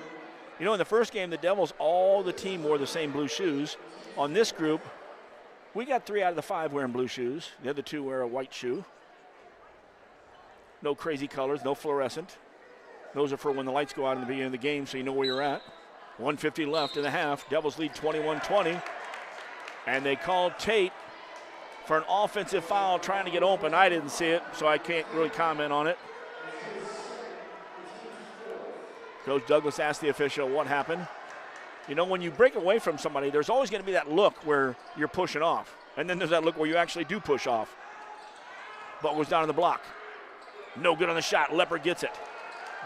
In the first game, the Devils, all the team wore the same blue shoes. On this group, we got 3 out of the 5 wearing blue shoes. The other 2 wear a white shoe. No crazy colors, no fluorescent. Those are for when the lights go out in the beginning of the game, so you know where you're at. 1:50 left in the half. Devils lead 21-20. And they called Tate for an offensive foul trying to get open. I didn't see it, so I can't really comment on it. Coach Douglas asked the official what happened. When you break away from somebody, there's always going to be that look where you're pushing off. And then there's that look where you actually do push off. Ball goes down on the block. No good on the shot. Leopard gets it.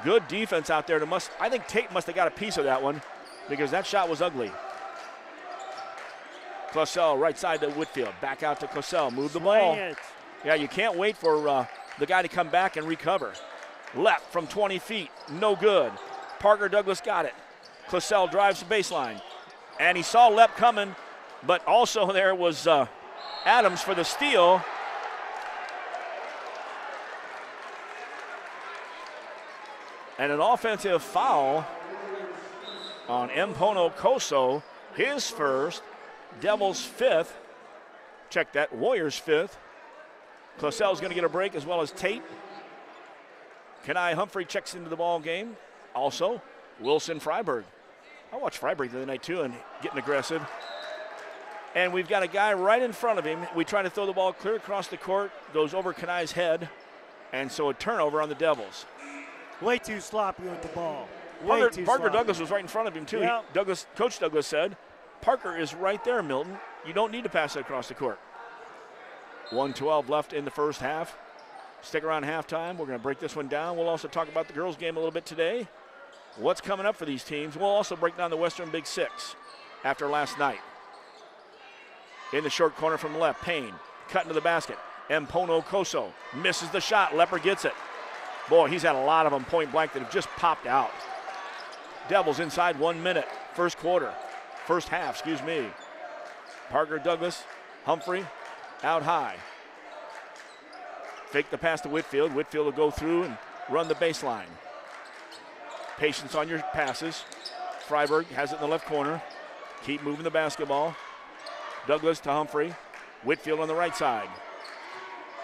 Good defense out there. I think Tate must have got a piece of that one because that shot was ugly. Cosell right side to Whitfield. Back out to Cosell. Move the ball. Yeah, you can't wait for the guy to come back and recover. Left from 20 feet. No good. Parker Douglas got it. Cosell drives the baseline. And he saw Lepp coming, but also there was Adams for the steal. And an offensive foul on Mpono Koso, his first, Devils' fifth. Check that, Warriors' fifth. Cosell's going to get a break as well as Tate. Kenai Humphrey checks into the ball game. Also, Wilson Freiberg. I watched Freiberg the other night too and getting aggressive. And we've got a guy right in front of him. We try to throw the ball clear across the court, goes over Kenai's head, and so a turnover on the Devils. Way too sloppy with the ball. Parker Douglas was right in front of him too. Yeah. Coach Douglas said, Parker is right there, Milton. You don't need to pass it across the court. 1:12 left in the first half. Stick around halftime. We're going to break this one down. We'll also talk about the girls' game a little bit today. What's coming up for these teams. We'll also break down the Western Big Six after last night. In the short corner from the left, Payne cutting to the basket. Mpono Koso misses the shot. Leopard gets it. Boy, he's had a lot of them point blank that have just popped out. Devils inside 1 minute. First half, excuse me. Parker Douglas, Humphrey, out high. Fake the pass to Whitfield. Whitfield will go through and run the baseline. Patience on your passes. Freiberg has it in the left corner. Keep moving the basketball. Douglas to Humphrey. Whitfield on the right side.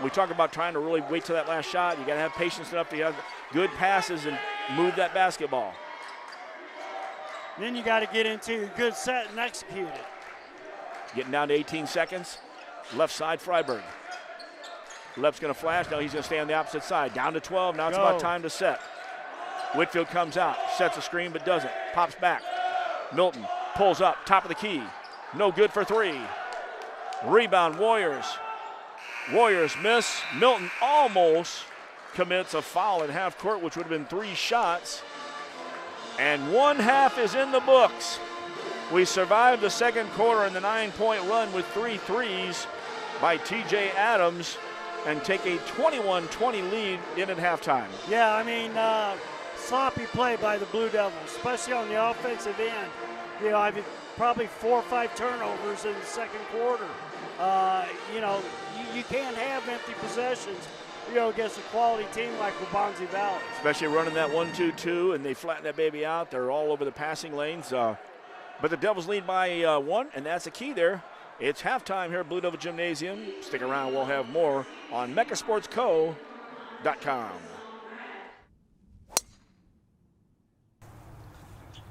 We talk about trying to really wait till that last shot. You got to have patience enough to have good passes and move that basketball. Then you got to get into a good set and execute it. Getting down to 18 seconds. Left side, Freiberg. Left's going to flash. No, he's going to stay on the opposite side. Down to 12. Now it's about time to set. Whitfield comes out, sets a screen but doesn't. Pops back. Milton pulls up, top of the key. No good for three. Rebound, Warriors. Warriors miss. Milton almost commits a foul at half court, which would have been 3 shots. And 1 half is in the books. We survived the second quarter in the 9-point run with 3 threes by TJ Adams and take a 21-20 lead in at halftime. Yeah, I mean, sloppy play by the Blue Devils, especially on the offensive end. You know, I mean, probably 4 or 5 turnovers in the second quarter. You know, you can't have empty possessions, you know, against a quality team like Waubonsie Valley. Especially running that 1-2-2, and they flatten that baby out. They're all over the passing lanes. But the Devils lead by 1, and that's the key there. It's halftime here at Blue Devil Gymnasium. Stick around. We'll have more on MeccaSportsCo.com.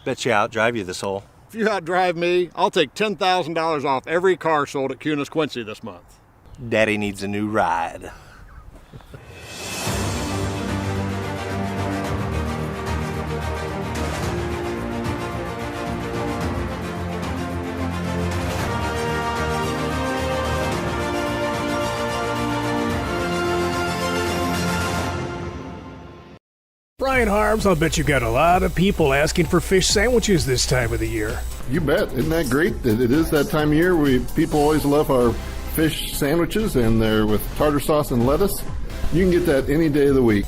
Bet you outdrive you this hole. If you outdrive me, I'll take $10,000 off every car sold at Kunis Quincy this month. Daddy needs a new ride. Brian Harms, I'll bet you got a lot of people asking for fish sandwiches this time of the year. You bet. Isn't that great? It is that time of year. People always love our fish sandwiches, and they're with tartar sauce and lettuce. You can get that any day of the week.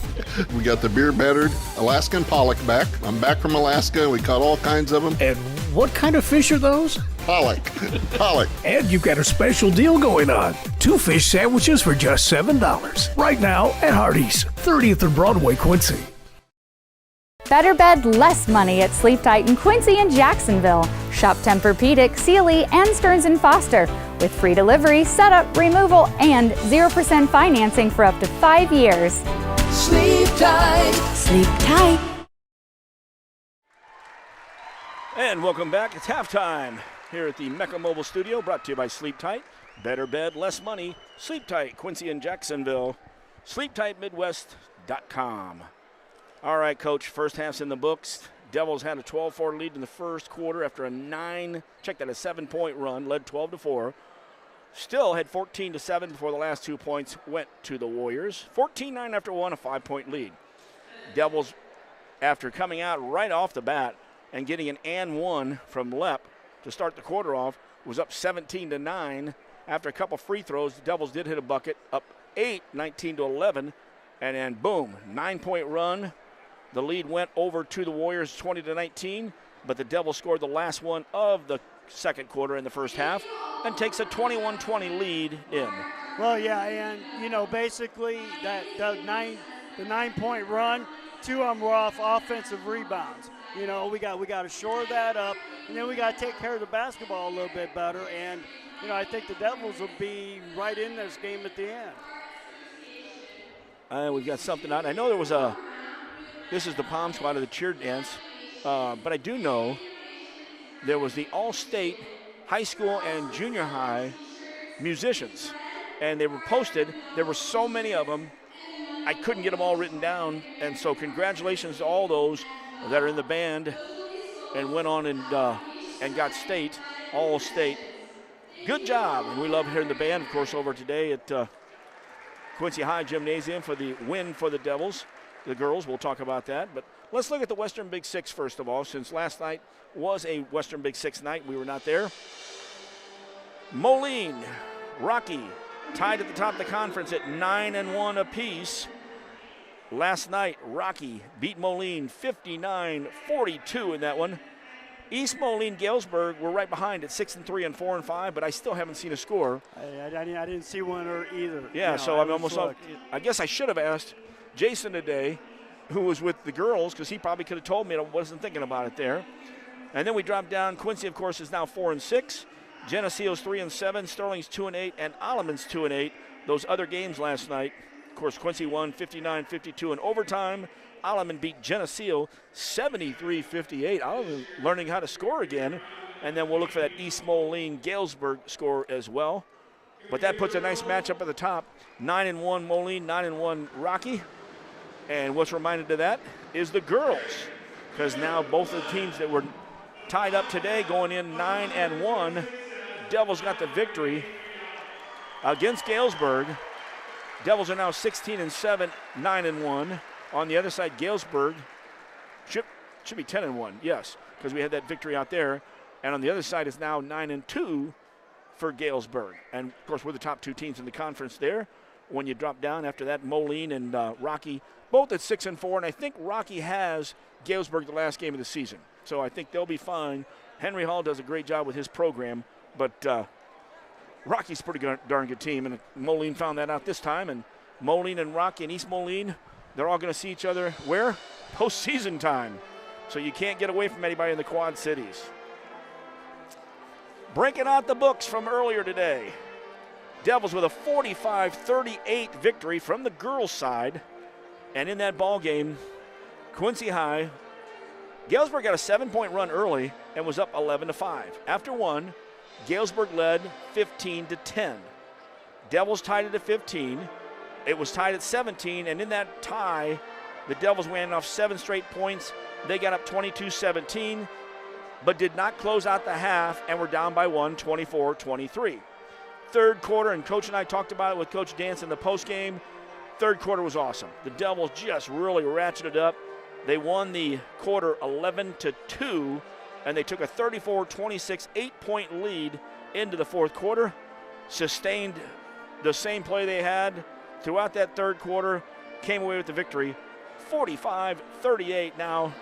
We got the beer battered Alaskan pollock back. I'm back from Alaska. We caught all kinds of them. And what kind of fish are those? Pollock. Pollock. And you've got a special deal going on. 2 fish sandwiches for just $7. Right now at Hardee's, 30th and Broadway, Quincy. Better bed, less money at Sleep Tight in Quincy and Jacksonville. Shop Tempur-Pedic, Sealy, and Stearns & Foster with free delivery, setup, removal, and 0% financing for up to 5 years. Sleep tight. Sleep tight. And welcome back. It's halftime here at the Mecca Mobile Studio, brought to you by Sleep Tight. Better bed, less money. Sleep Tight, Quincy and Jacksonville. SleepTightMidwest.com. All right, Coach, first half's in the books. Devils had a 12-4 lead in the first quarter after a 7-point run, led 12-4. still had 14-7 before the last 2 points went to the Warriors. 14-9 after one, a 5-point lead. Devils, after coming out right off the bat and getting an and one from Lepp to start the quarter off, was up 17-9. After a couple free throws, the Devils did hit a bucket, up 8, 19-11, and then boom, 9-point run. The lead went over to the Warriors 20-19, but the Devils scored the last one of the second quarter in the first half and takes a 21-20 lead in. Well, yeah, and, you know, basically the 9-point run, 2 of them were off offensive rebounds. You know, we got to shore that up, and then we got to take care of the basketball a little bit better. And, you know, I think the Devils will be right in this game at the end. We've got something out. I know there was this is the Palm Squad of the cheer dance, but I do know there was the All-State high school and junior high musicians, and they were posted. There were so many of them, I couldn't get them all written down, and so congratulations to all those that are in the band and went on and got state, all state. Good job, and we love hearing the band, of course, over today at Quincy High Gymnasium for the win for the Devils. The girls, we'll talk about that, but let's look at the Western Big Six first of all, since last night was a Western Big Six night. We were not there. Moline, Rocky, tied at the top of the conference at 9-1 apiece. Last night, Rocky beat Moline 59-42 in that one. East Moline, Galesburg were right behind at 6-3 and 4-5, but I still haven't seen a score. I didn't see one either. Yeah, you know, so I'm almost up. I guess I should have asked Jason today, who was with the girls, because he probably could have told me, and I wasn't thinking about it there. And then we dropped down. Quincy, of course, is now 4-6. Geneseo's 3-7. Sterling's 2-8, and Alleman's 2-8. Those other games last night, of course, Quincy won 59-52 in overtime. Alleman beat Geneseo 73-58. Alleman learning how to score again. And then we'll look for that East Moline Galesburg score as well. But that puts a nice matchup at the top. 9-1 Moline, 9-1 Rocky. And what's reminded of that is the girls, because now both of the teams that were tied up today going in 9-1. Devils got the victory against Galesburg. Devils are now 16-7, 9-1. On the other side, Galesburg should be 10-1, yes, because we had that victory out there. And on the other side is now 9-2 for Galesburg. And, of course, we're the top two teams in the conference there. When you drop down after that, Moline and Rocky, both at 6-4. And I think Rocky has Galesburg the last game of the season. So I think they'll be fine. Henry Hall does a great job with his program. But Rocky's a pretty darn good team. And Moline found that out this time. And Moline and Rocky and East Moline, they're all going to see each other where? Postseason time. So you can't get away from anybody in the Quad Cities. Breaking out the books from earlier today. Devils with a 45-38 victory from the girls' side. And in that ball game, Quincy High, Galesburg got a 7-point run early and was up 11-5. After one, Galesburg led 15-10. Devils tied it at 15. It was tied at 17, and in that tie, the Devils ran off 7 straight points. They got up 22-17, but did not close out the half and were down by 1, 24-23. Third quarter, and Coach and I talked about it with Coach Dance in the postgame. Third quarter was awesome. The Devils just really ratcheted up. They won the quarter 11-2, and they took a 34-26 8-point lead into the fourth quarter. Sustained the same play they had throughout that third quarter. Came away with the victory, 45-38 now.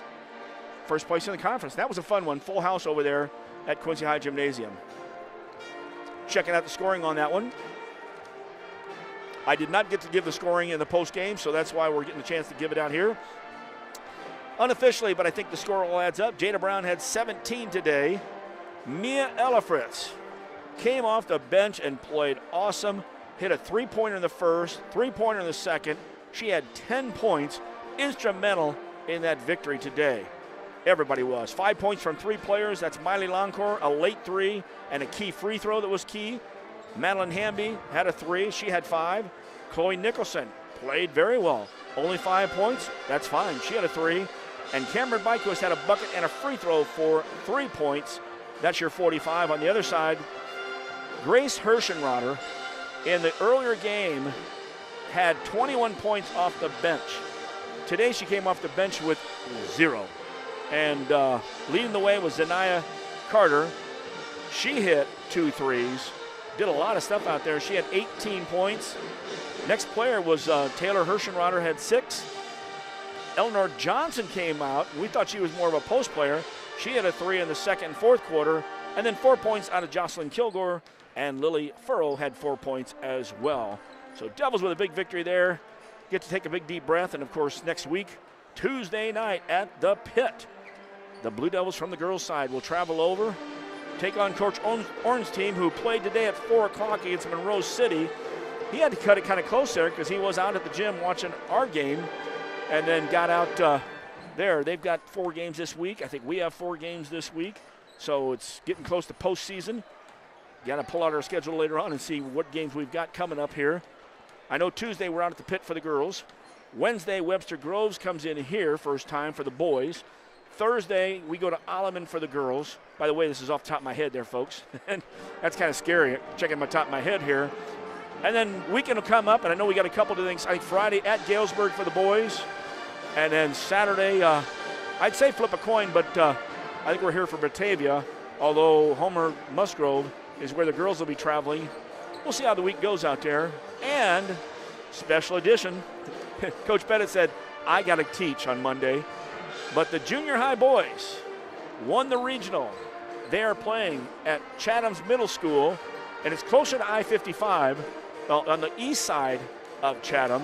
First place in the conference. That was a fun one. Full house over there at Quincy High Gymnasium. Checking out the scoring on that one. I did not get to give the scoring in the post game, so that's why we're getting a chance to give it out here. Unofficially, but I think the score all adds up. Jada Brown had 17 today. Mia Ellifritz came off the bench and played awesome. Hit a 3-pointer in the first, 3-pointer in the second. She had 10 points, instrumental in that victory today. Everybody was. 5 points from 3 players. That's Miley Loncourt, a late 3, and a key free throw that was key. Madeline Hamby had a 3. She had 5. Chloe Nicholson played very well. Only 5 points. That's fine. She had a 3. And Cameron Byquist had a bucket and a free throw for 3 points. That's your 45. On the other side, Grace Hirschenrotter in the earlier game had 21 points off the bench. Today she came off the bench with 0. And leading the way was Zanaya Carter. She hit 2 threes, did a lot of stuff out there. She had 18 points. Next player was Taylor Hirschenrotter, had 6. Eleanor Johnson came out. We thought she was more of a post player. She had a 3 in the second and fourth quarter. And then 4 points out of Jocelyn Kilgore. And Lily Furrow had 4 points as well. So Devils with a big victory there. Get to take a big deep breath. And of course, next week, Tuesday night at the Pit, the Blue Devils from the girls' side will travel over, take on Coach Oran's team, who played today at 4 o'clock against Monroe City. He had to cut it kind of close there because he was out at the gym watching our game and then got out there. They've got 4 games this week. I think we have 4 games this week. So it's getting close to postseason. Got to pull out our schedule later on and see what games we've got coming up here. I know Tuesday we're out at the Pit for the girls. Wednesday, Webster Groves comes in here first time for the boys. Thursday, we go to Alleman for the girls. By the way, this is off the top of my head there, folks. And that's kind of scary, checking my top of my head here. And then weekend will come up, and I know we got a couple of things. I think Friday at Galesburg for the boys. And then Saturday, I'd say flip a coin, but I think we're here for Batavia, although Homer Musgrove is where the girls will be traveling. We'll see how the week goes out there. And special edition, Coach Pettit said, I got to teach on Monday. But the junior high boys won the regional. They are playing at Chatham's Middle School, and it's closer to I-55, well, on the east side of Chatham.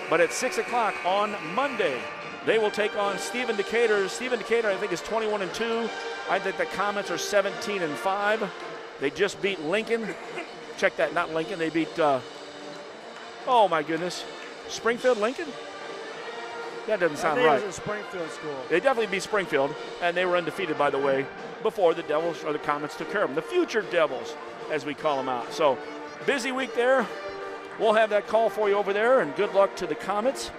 But at 6 o'clock on Monday, they will take on Stephen Decatur. Stephen Decatur, I think, is 21-2. I think the Comets are 17-5. They just beat Lincoln. Check that, not Lincoln. They beat, oh my goodness, Springfield, Lincoln? That doesn't sound right. It was a Springfield school. They definitely beat Springfield, and they were undefeated, by the way, before the Devils or the Comets took care of them. The future Devils, as we call them out. So, busy week there. We'll have that call for you over there, and good luck to the Comets.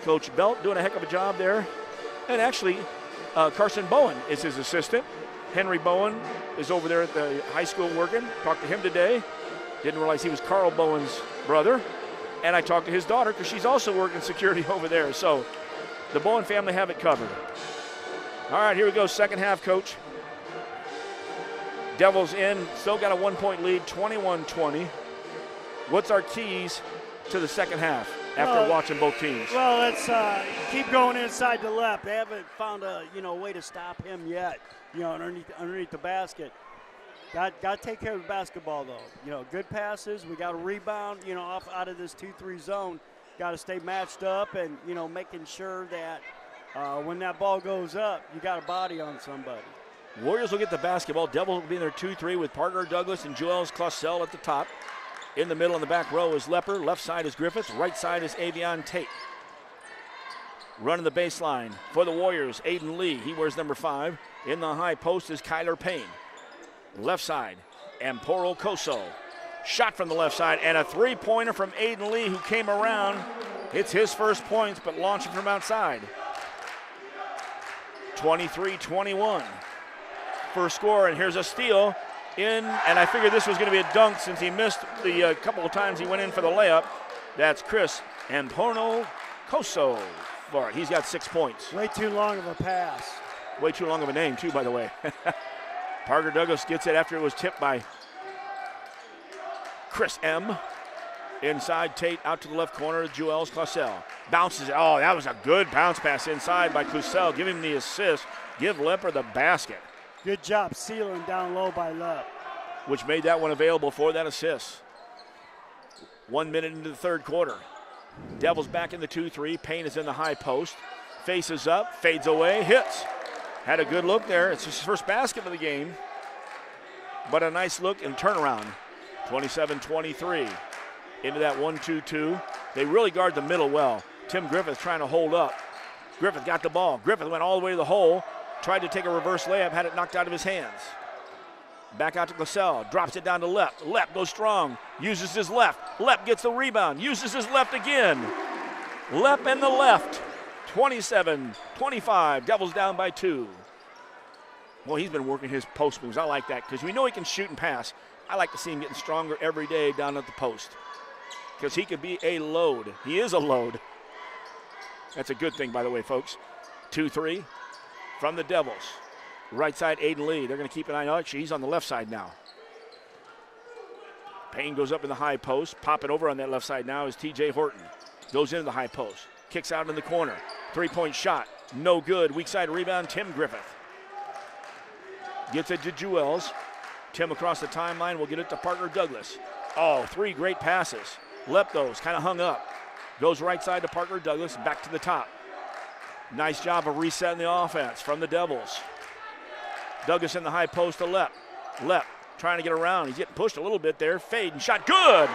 Coach Belt doing a heck of a job there. And actually, Carson Bowen is his assistant. Henry Bowen is over there at the high school working. Talked to him today. Didn't realize he was Carl Bowen's brother. And I talked to his daughter because she's also working security over there. So the Bowen family have it covered. All right, here we go. Second half, Coach. Devils in. Still got a 1-point lead, 21-20. What's our keys to the second half after watching both teams? Well, let's keep going inside the left. They haven't found a way to stop him yet. Underneath the basket. Got to take care of the basketball, though. Good passes. We got to rebound, off out of this 2-3 zone. Got to stay matched up and, making sure that when that ball goes up, you got a body on somebody. Warriors will get the basketball. Devils will be in their 2-3 with Parker Douglas and Joels Clausel at the top. In the middle, in the back row is Lepper. Left side is Griffiths. Right side is Avion Tate. Running the baseline for the Warriors, Aiden Lee. He wears number 5. In the high post is Kyler Payne. Left side, Amporo Coso. Shot from the left side, and a three-pointer from Aiden Lee, who came around. It's his first points, but launching from outside. 23-21. First score, and here's a steal in, and I figured this was going to be a dunk since he missed the couple of times he went in for the layup. That's Chris Amporo Coso. He's got 6 points. Way too long of a pass. Way too long of a name, too, by the way. Parker Douglas gets it after it was tipped by Chris M. Inside, Tate out to the left corner, Joels Clausel. Bounces, oh, that was a good bounce pass inside by Clausel. Give him the assist. Give Lepper the basket. Good job sealing down low by Lep. Which made that one available for that assist. 1 minute into the third quarter. Devils back in the 2-3. Payne is in the high post. Faces up, fades away, hits. Had a good look there. It's his first basket of the game. But a nice look and turnaround. 27-23. Into that 1-2-2. They really guard the middle well. Tim Griffith trying to hold up. Griffith got the ball. Griffith went all the way to the hole. Tried to take a reverse layup, had it knocked out of his hands. Back out to Clausel. Drops it down to Lep. Lep goes strong. Uses his left. Lep gets the rebound. Uses his left again. Lep and the left. 27-25. Devils down by 2. Well, he's been working his post moves. I like that because we know he can shoot and pass. I like to see him getting stronger every day down at the post because he could be a load. He is a load. That's a good thing, by the way, folks. 2-3 from the Devils. Right side, Aiden Lee. They're going to keep an eye on it. He's on the left side now. Payne goes up in the high post. Popping over on that left side now is TJ Horton. Goes into the high post. Kicks out in the corner. Three-point shot. No good. Weak side rebound, Tim Griffith. Gets it to Jewels. Tim across the timeline will get it to Parker Douglas. Oh, 3 great passes. Leptos kind of hung up. Goes right side to Parker Douglas, back to the top. Nice job of resetting the offense from the Devils. Douglas in the high post to Lep. Lep trying to get around. He's getting pushed a little bit there. Fade and shot. Good!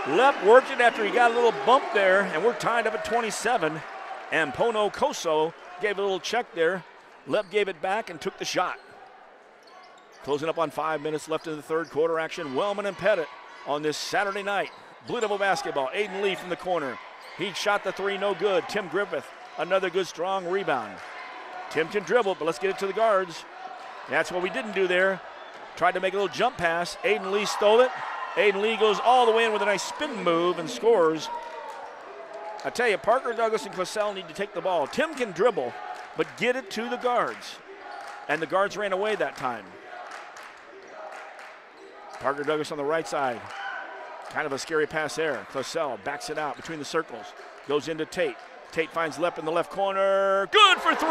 Lep worked it after he got a little bump there, and we're tied up at 27. And Pono Koso gave a little check there. Lep gave it back and took the shot. Closing up on 5 minutes left in the third quarter action. Wellman and Pettit on this Saturday night. Blue Devil basketball. Aiden Lee from the corner. He shot the 3, no good. Tim Griffith, another good strong rebound. Tim can dribble, but let's get it to the guards. That's what we didn't do there. Tried to make a little jump pass. Aiden Lee stole it. Aiden Lee goes all the way in with a nice spin move and scores. I tell you, Parker Douglas and Classell need to take the ball. Tim can dribble, but get it to the guards. And the guards ran away that time. Parker Douglas on the right side. Kind of a scary pass there. Classell backs it out between the circles. Goes into Tate. Tate finds Lep in the left corner. Good for 3.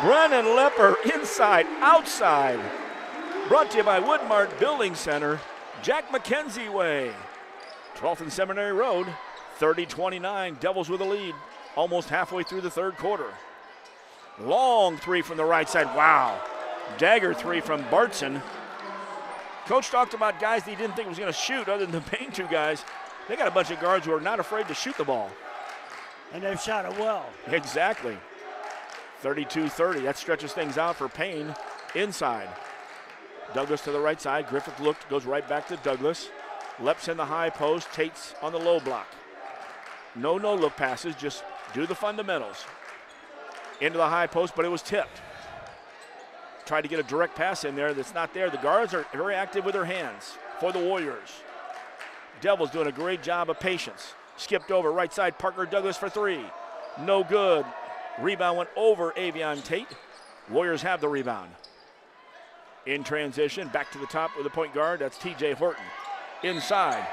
Brennan Lepper inside, outside. Brought to you by Woodmart Building Center. Jack McKenzie way. 12th and Seminary Road. 30-29. Devils with a lead. Almost halfway through the third quarter. Long 3 from the right side. Wow. Dagger 3 from Bartson. Coach talked about guys that he didn't think was going to shoot other than the Payne 2 guys. They got a bunch of guards who are not afraid to shoot the ball. And they've shot it well. Exactly. 32-30. That stretches things out for Payne inside. Douglas to the right side. Griffith looked, goes right back to Douglas. Leps in the high post. Tate's on the low block. No look passes. Just do the fundamentals. Into the high post, but it was tipped. Tried to get a direct pass in there that's not there. The guards are very active with their hands for the Warriors. Devils doing a great job of patience. Skipped over right side, Parker Douglas for 3. No good. Rebound went over Avion Tate. Warriors have the rebound. In transition, back to the top with the point guard. That's TJ Horton. Inside.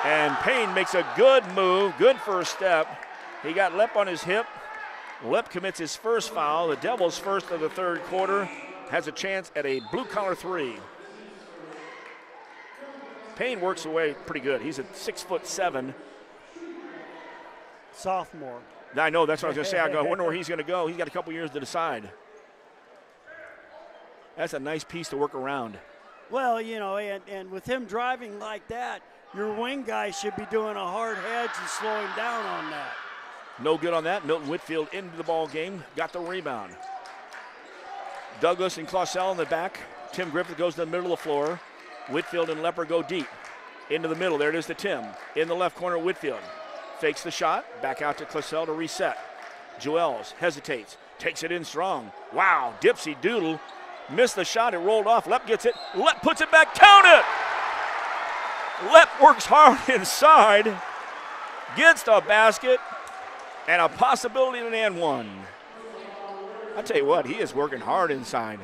And Payne makes a good move. Good first step. He got Lep on his hip. Lep commits his first foul. The Devils' first of the third quarter. Has a chance at a blue-collar 3. Payne works away pretty good. He's at 6'7". Sophomore. I know, that's what I was going to say. I wonder where he's going to go. He's got a couple years to decide. That's a nice piece to work around. Well, you know, and with him driving like that, your wing guy should be doing a hard hedge and slowing down on that. No good on that. Milton Whitfield into the ball game. Got the rebound. Douglas and Clausell in the back. Tim Griffith goes to the middle of the floor. Whitfield and Lepper go deep. Into the middle. There it is to Tim. In the left corner, Whitfield. Fakes the shot. Back out to Clausell to reset. Jewels hesitates. Takes it in strong. Wow. Dipsy doodle. Missed the shot. It rolled off. Lep gets it. Lep puts it back. Count it! Lep works hard inside. Gets the basket. And a possibility of an and one. I tell you what, he is working hard inside.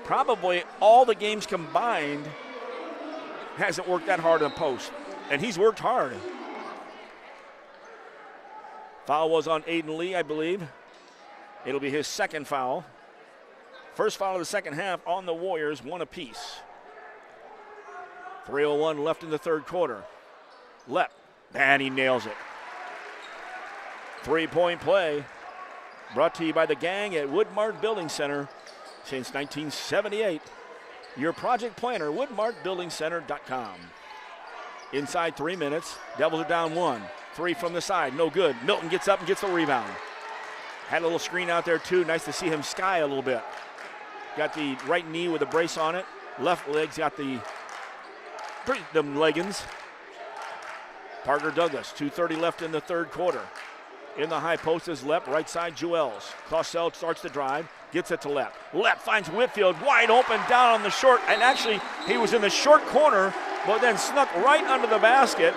Probably all the games combined hasn't worked that hard in the post. And he's worked hard. Foul was on Aiden Lee, I believe. It'll be his second foul. First foul of the second half on the Warriors, 1 apiece. 3:01 left in the third quarter. Lep, and he nails it. 3-point play brought to you by the gang at Woodmart Building Center since 1978. Your project planner, woodmartbuildingcenter.com. Inside 3 minutes, Devils are down 1. 3 from the side, no good. Milton gets up and gets the rebound. Had a little screen out there too. Nice to see him sky a little bit. Got the right knee with a brace on it. Left leg's got them leggings. Parker Douglas, 2:30 left in the third quarter. In the high post is Lep, right side Jewels. Clausell starts to drive, Gets it to Lepp. Lepp finds Whitfield wide open down on the short, and actually he was in the short corner, but then snuck right under the basket.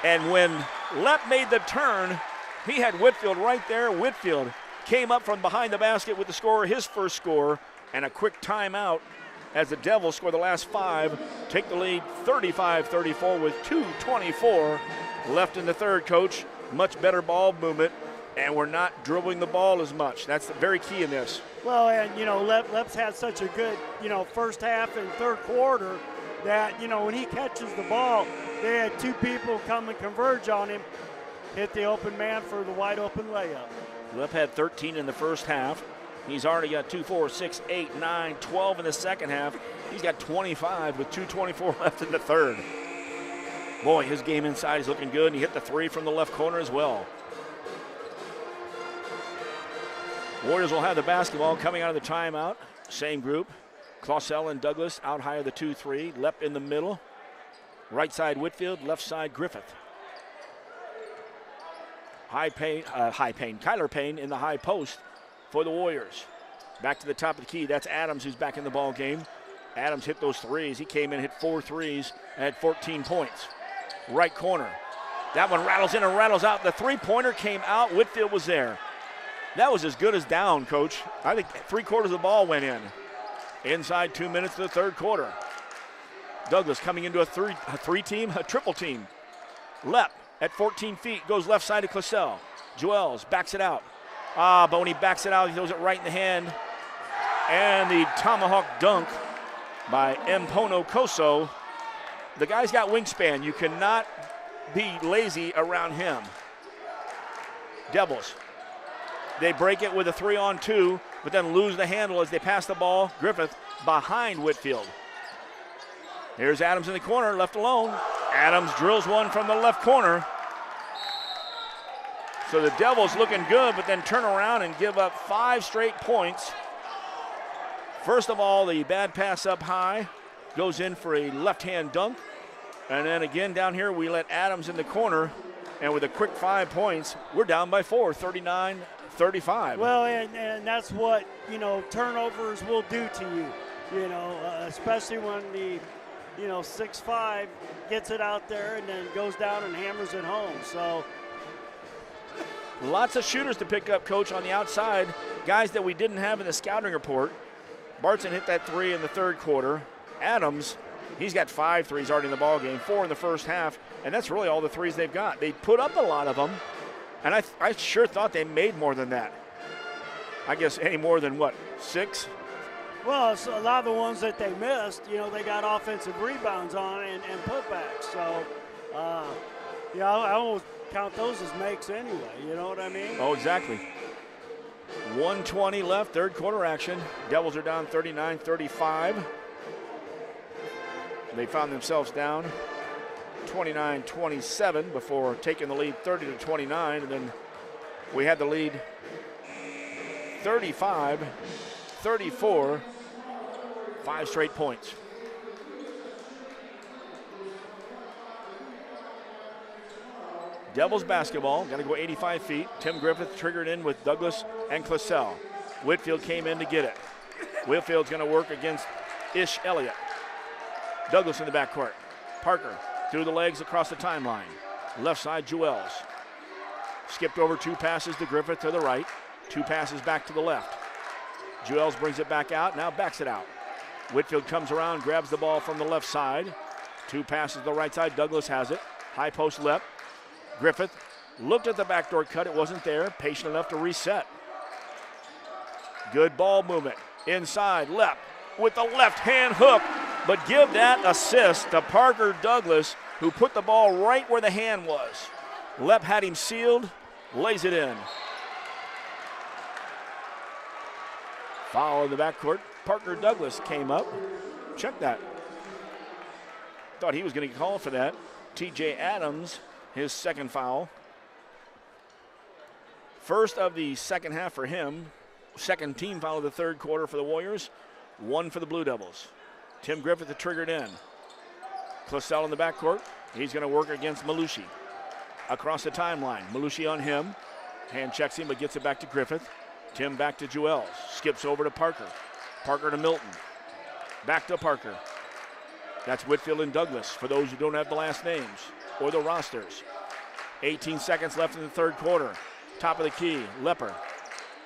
And when Lepp made the turn, he had Whitfield right there. Whitfield came up from behind the basket with the score, his first score, and a quick timeout as the Devils score the last 5, take the lead 35-34 with 2:24 left in the third, Coach. Much better ball movement, and we're not dribbling the ball as much. That's very key in this. Well, and, you know, Lepp's had such a good, you know, first half and third quarter that, you know, when he catches the ball, they had 2 people come and converge on him, hit the open man for the wide open layup. Lepp had 13 in the first half. He's already got 2, 4, 6, 8, 9, 12 in the second half. He's got 25 with 2:24 left in the third. Boy, his game inside is looking good, and he hit the 3 from the left corner as well. Warriors will have the basketball coming out of the timeout. Same group. Clausell and Douglas out high of the 2-3. Lepp in the middle. Right side Whitfield, left side Griffith. Kyler Payne in the high post for the Warriors. Back to the top of the key. That's Adams who's back in the ball game. Adams hit those threes. He came in, hit 4 threes, and had 14 points. Right corner. That one rattles in and rattles out. The three-pointer came out. Whitfield was there. That was as good as down, Coach. I think 3/4 of the ball went in. Inside 2 minutes of the third quarter. Douglas coming into a triple team. Lepp at 14 feet goes left side to Clausell. Joels backs it out. But when he backs it out, he throws it right in the hand. And the tomahawk dunk by Mpono Koso. The guy's got wingspan. You cannot be lazy around him. Devils. They break it with a 3-on-2, but then lose the handle as they pass the ball. Griffith behind Whitfield. Here's Adams in the corner, left alone. Adams drills one from the left corner. So the Devils looking good, but then turn around and give up 5 straight points. First of all, the bad pass up high goes in for a left-hand dunk. And then again down here, we let Adams in the corner. And with a quick 5 points, we're down by 4, 39-35. Well, and that's what, you know, turnovers will do to you, you know, especially when the, you know, 6'5" gets it out there and then goes down and hammers it home. So lots of shooters to pick up, Coach, on the outside. Guys that we didn't have in the scouting report. Barton hit that 3 in the third quarter. Adams, he's got 5 threes already in the ball game, 4 in the first half, and that's really all the threes they've got. They put up a lot of them, and I sure thought they made more than that. I guess any more than, what, 6? Well, so a lot of the ones that they missed, you know, they got offensive rebounds on and putbacks. So, yeah, I almost count those as makes anyway, you know what I mean? Oh, exactly. 1:20 left, third quarter action. Devils are down 39-35. They found themselves down 29-27 before taking the lead 30-29, and then we had the lead 35-34, 5 straight points. Devils basketball, got to go 85 feet. Tim Griffith triggered in with Douglas and Clausell. Whitfield came in to get it. Whitfield's going to work against Ish Elliott. Douglas in the backcourt. Parker through the legs across the timeline. Left side, Joels. Skipped over 2 passes to Griffith to the right. 2 passes back to the left. Joels brings it back out, now backs it out. Whitfield comes around, grabs the ball from the left side. 2 passes to the right side, Douglas has it. High post left. Griffith looked at the backdoor cut, it wasn't there. Patient enough to reset. Good ball movement. Inside, Lepp with the left hand hook, but give that assist to Parker Douglas, who put the ball right where the hand was. Lepp had him sealed, lays it in. Foul in the backcourt. Parker Douglas came up. Check that. Thought he was going to get called for that. TJ Adams, his second foul. First of the second half for him. Second team foul of the third quarter for the Warriors. 1 for the Blue Devils. Tim Griffith the triggered in. Clausell in the backcourt. He's going to work against Malushi. Across the timeline. Malushi on him. Hand checks him but gets it back to Griffith. Tim back to Jewels. Skips over to Parker. Parker to Milton. Back to Parker. That's Whitfield and Douglas for those who don't have the last names or the rosters. 18 seconds left in the third quarter. Top of the key, Lepper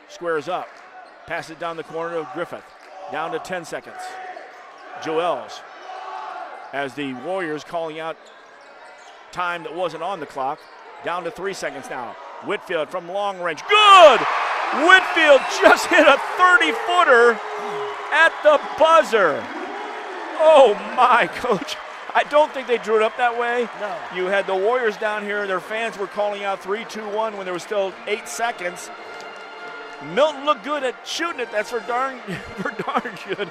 squares up. Passes it down the corner to Griffith. Down to 10 seconds. Jewels, as the Warriors calling out time that wasn't on the clock. Down to 3 seconds now. Whitfield from long range. Good! Whitfield just hit a 30-footer at the buzzer. Oh my, Coach. I don't think they drew it up that way. No. You had the Warriors down here. Their fans were calling out 3-2-1 when there was still 8 seconds. Milton looked good at shooting it. That's for darn good.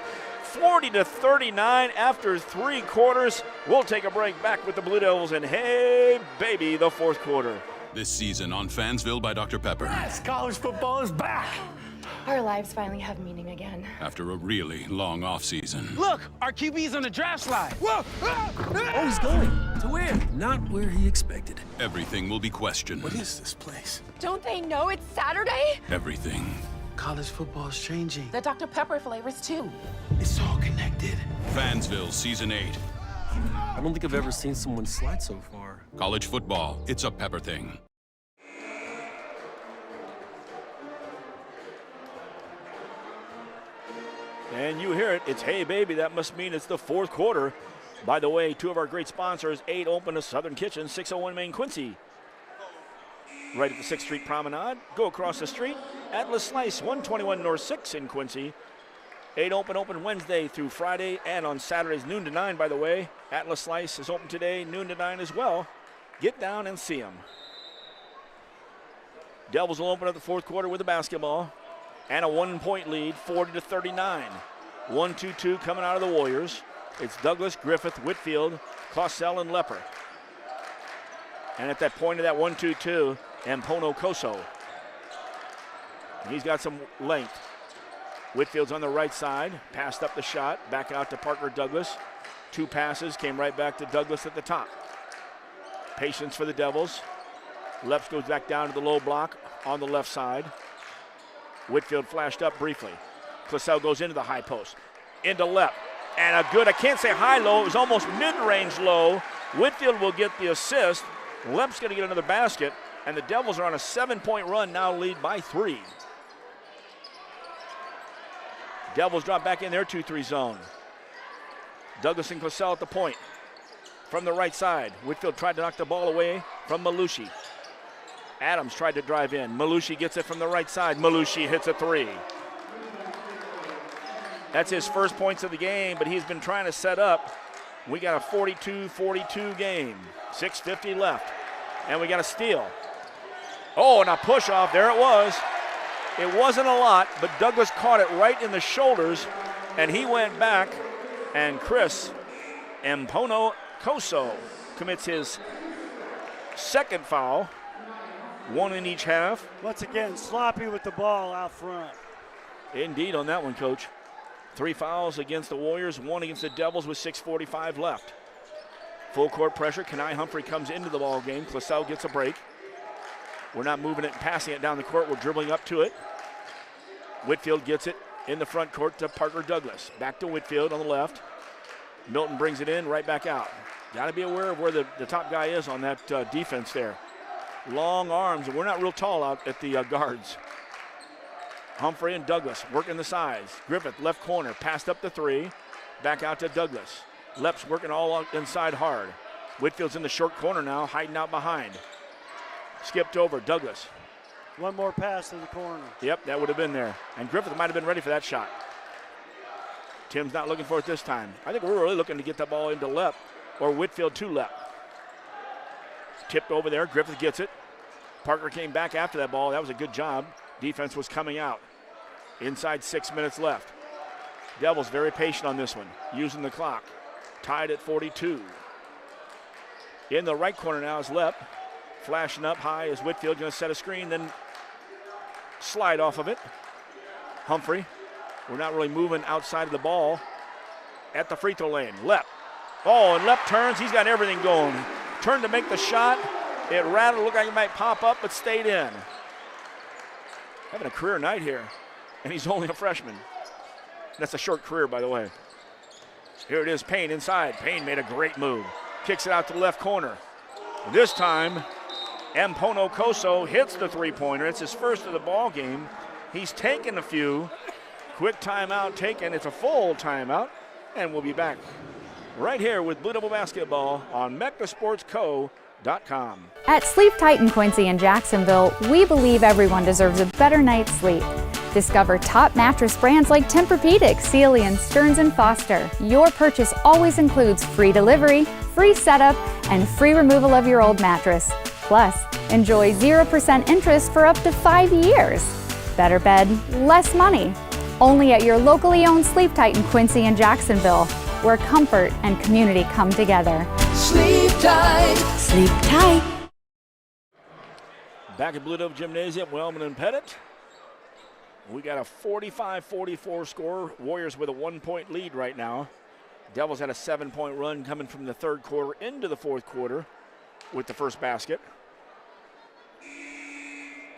40-39 after 3 quarters. We'll take a break. Back with the Blue Devils and hey, baby, the fourth quarter. This season on Fansville by Dr. Pepper. Yes, college football is back. Our lives finally have meaning again. After a really long offseason. Look, our QB's on the draft slide. Whoa! Oh, he's going. To where? Not where he expected. Everything will be questioned. What is this place? Don't they know it's Saturday? Everything. College football is changing. The Dr. Pepper flavors, too. It's all connected. Fansville Season 8. I don't think I've ever seen someone slide so far. College football, it's a Pepper thing. And you hear it, it's hey baby, that must mean it's the fourth quarter. By the way, 2 of our great sponsors, 8 open to Southern Kitchen, 601 Main Quincy. Right at the 6th Street Promenade, go across the street, Atlas Slice, 121 North 6 in Quincy. 8 open Wednesday through Friday, and on Saturdays noon to 9, by the way. Atlas Slice is open today, noon to 9 as well. Get down and see them. Devils will open up the fourth quarter with a basketball. And a 1-point lead, 40-39. 1-2-2 coming out of the Warriors. It's Douglas, Griffith, Whitfield, Clausell, and Lepper. And at that point of that 1-2-2, Mpono Koso. He's got some length. Whitfield's on the right side, passed up the shot, back out to Parker Douglas. 2 passes, came right back to Douglas at the top. Patience for the Devils. Leps goes back down to the low block on the left side. Whitfield flashed up briefly. Clausell goes into the high post. Into Lep. And a good, I can't say high-low, it was almost mid-range low. Whitfield will get the assist. Lep's going to get another basket. And the Devils are on a 7-point run, now lead by 3. Devils drop back in their 2-3 zone. Douglas and Clausell at the point. From the right side, Whitfield tried to knock the ball away from Malushi. Adams tried to drive in. Malushi gets it from the right side. Malushi hits a 3. That's his first points of the game, but he's been trying to set up. We got a 42-42 game. 6:50 left. And we got a steal. Oh, and a push off. There it was. It wasn't a lot, but Douglas caught it right in the shoulders, and he went back, and Chris Mpono Koso commits his second foul. 1 in each half. Once again, sloppy with the ball out front. Indeed on that one, Coach. 3 fouls against the Warriors, 1 against the Devils with 6:45 left. Full court pressure. Kenai Humphrey comes into the ball game. Clausell gets a break. We're not moving it and passing it down the court. We're dribbling up to it. Whitfield gets it in the front court to Parker Douglas. Back to Whitfield on the left. Milton brings it in, right back out. Got to be aware of where the top guy is on that defense there. Long arms, and we're not real tall out at the guards. Humphrey and Douglas working the sides. Griffith, left corner, passed up the 3. Back out to Douglas. Lep's working all inside hard. Whitfield's in the short corner now, hiding out behind. Skipped over, Douglas. 1 more pass to the corner. Yep, that would have been there. And Griffith might have been ready for that shot. Tim's not looking for it this time. I think we're really looking to get that ball into Lep, or Whitfield to Lep. Tipped over there, Griffith gets it. Parker came back after that ball. That was a good job. Defense was coming out. Inside 6 minutes left. Devils very patient on this one, using the clock. Tied at 42. In the right corner now is Lep. Flashing up high is Whitfield, going to set a screen, then slide off of it. Humphrey, we're not really moving outside of the ball. At the free throw lane, Lep. Oh, and Lep turns, he's got everything going. Turned to make the shot. It rattled, looked like it might pop up, but stayed in. having a career night here, and he's only a freshman. That's a short career, by the way. Here it is, Payne inside. Payne made a great move. Kicks it out to the left corner. This time, Mpono Koso hits the three-pointer. It's his first of the ball game. He's taken a few. Quick timeout taken. It's a full timeout, and we'll be back right here with Blue Devil basketball on MeccaSportsCo.com. At Sleep Tight in Quincy and Jacksonville, we believe everyone deserves a better night's sleep. Discover top mattress brands like Tempur-Pedic, Sealy, and Stearns & Foster. Your purchase always includes free delivery, free setup, and free removal of your old mattress. Plus, enjoy 0% interest for up to 5 years. Better bed, less money. Only at your locally owned Sleep Tight in Quincy and Jacksonville, where comfort and community come together. Sleep tight. Sleep tight. Back at Blue Devil Gymnasium, Wellman and Pettit. We got a 45-44 score. Warriors with a 1-point lead right now. Devils had a 7-point run coming from the third quarter into the fourth quarter with the first basket.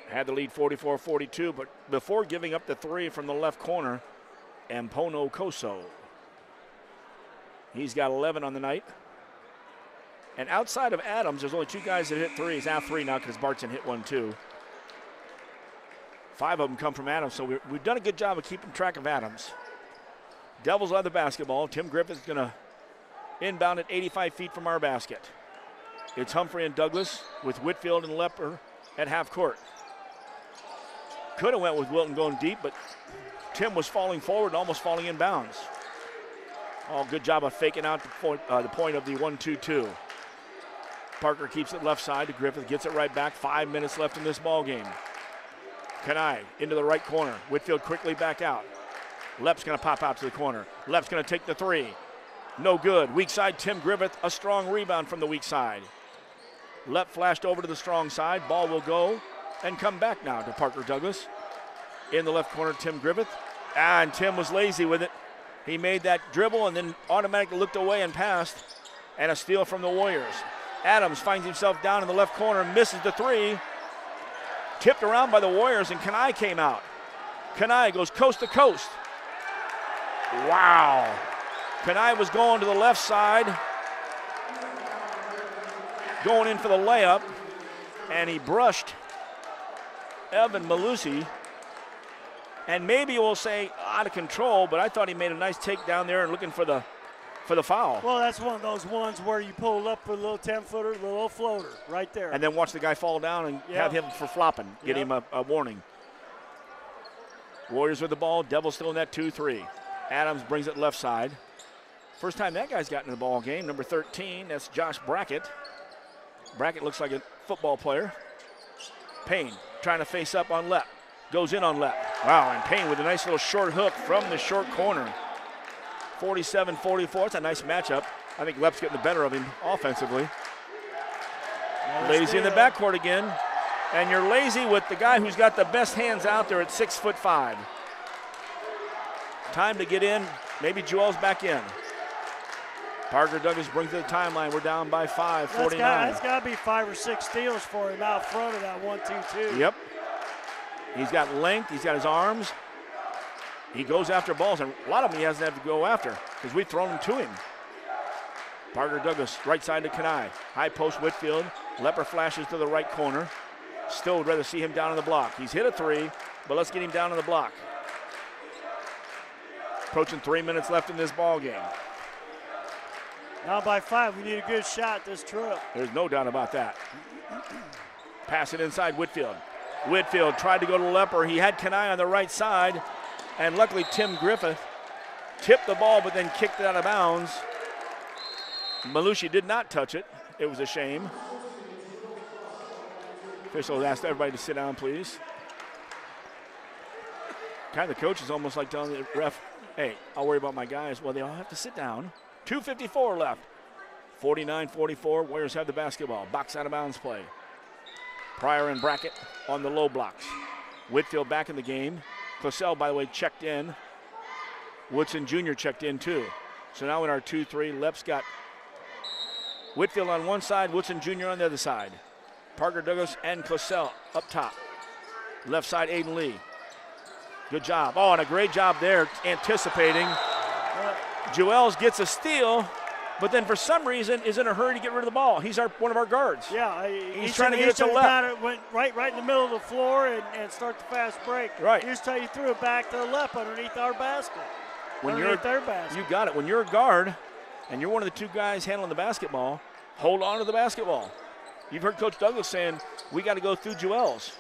Had the lead 44-42, but before giving up the three from the left corner, Mpono Koso. He's got 11 on the night. And outside of Adams, there's only two guys that hit threes. Now three now because Bartson hit one too. 5 of them come from Adams, so we've done a good job of keeping track of Adams. Devils have the basketball. Tim Griffith's going to inbound at 85 feet from our basket. It's Humphrey and Douglas with Whitfield and Lepper at half court. Could have went with Wilton going deep, but Tim was falling forward and almost falling in bounds. Oh, good job of faking out the point of the 1-2-2. Parker keeps it left side to Griffith, gets it right back. 5 minutes left in this ball game. Kanai into the right corner. Whitfield quickly back out. Lep's going to pop out to the corner. Lep's going to take the three. No good. Weak side, Tim Griffith. A strong rebound from the weak side. Lep flashed over to the strong side. Ball will go and come back now to Parker Douglas. In the left corner, Tim Griffith. And Tim was lazy with it. He made that dribble and then automatically looked away and passed. And a steal from the Warriors. Adams finds himself down in the left corner, misses the three. Tipped around by the Warriors, and Kanai came out. Kanai goes coast to coast. Wow. Kanai was going to the left side, going in for the layup, and he brushed Evan Malusi. And maybe we'll say out of control, but I thought he made a nice take down there and looking for the foul. Well, that's one of those ones where you pull up with a little 10-footer, the little floater right there. And then watch the guy fall down and have him for flopping, get him a warning. Warriors with the ball, Devils still in that 2-3. Adams brings it left side. First time that guy's gotten in the ball game, number 13, that's Josh Brackett. Brackett looks like a football player. Payne trying to face up on Lep, goes in on Lep. Wow, and Payne with a nice little short hook from the short corner. 47-44, it's a nice matchup. I think Lep's getting the better of him offensively. Lazy in the backcourt again. And you're lazy with the guy who's got the best hands out there at 6'5". Time to get in. Maybe Joel's back in. Parker Douglas brings it to the timeline. We're down by 5, 49. That's got to be 5 or 6 steals for him out front of that 1-2-2. Yep. He's got length. He's got his arms. He goes after balls, and a lot of them he hasn't had to go after because we've thrown them to him. Parker Douglas, right side to Kanai. High post Whitfield. Lepper flashes to the right corner. Still would rather see him down on the block. He's hit a three, but let's get him down on the block. Approaching 3 minutes left in this ball game. Now by 5, we need a good shot this trip. There's no doubt about that. Pass it inside Whitfield. Whitfield tried to go to Lepper. He had Kanai on the right side. And luckily, Tim Griffith tipped the ball, but then kicked it out of bounds. Malusi did not touch it. It was a shame. Officials asked everybody to sit down, please. Kind of the coach is almost like telling the ref, hey, I'll worry about my guys. Well, they all have to sit down. 2:54 left. 49-44, Warriors have the basketball. Box out of bounds play. Pryor and Brackett on the low blocks. Whitfield back in the game. Cosell, by the way, checked in. Woodson Jr. checked in too. So now in our 2-3, Lep's got Whitfield on one side, Woodson Jr. on the other side. Parker Douglas and Cosell up top. Left side, Aiden Lee. Good job. Oh, and a great job there anticipating. Jewels gets a steal, but then for some reason is in a hurry to get rid of the ball. He's one of our guards. Yeah, he's trying to get it to left. Went right in the middle of the floor and start the fast break. Right. He just threw it back to the left underneath our basket. Underneath their basket. You got it. When you're a guard and you're one of the two guys handling the basketball, hold on to the basketball. You've heard Coach Douglas saying, we got to go through Jewels.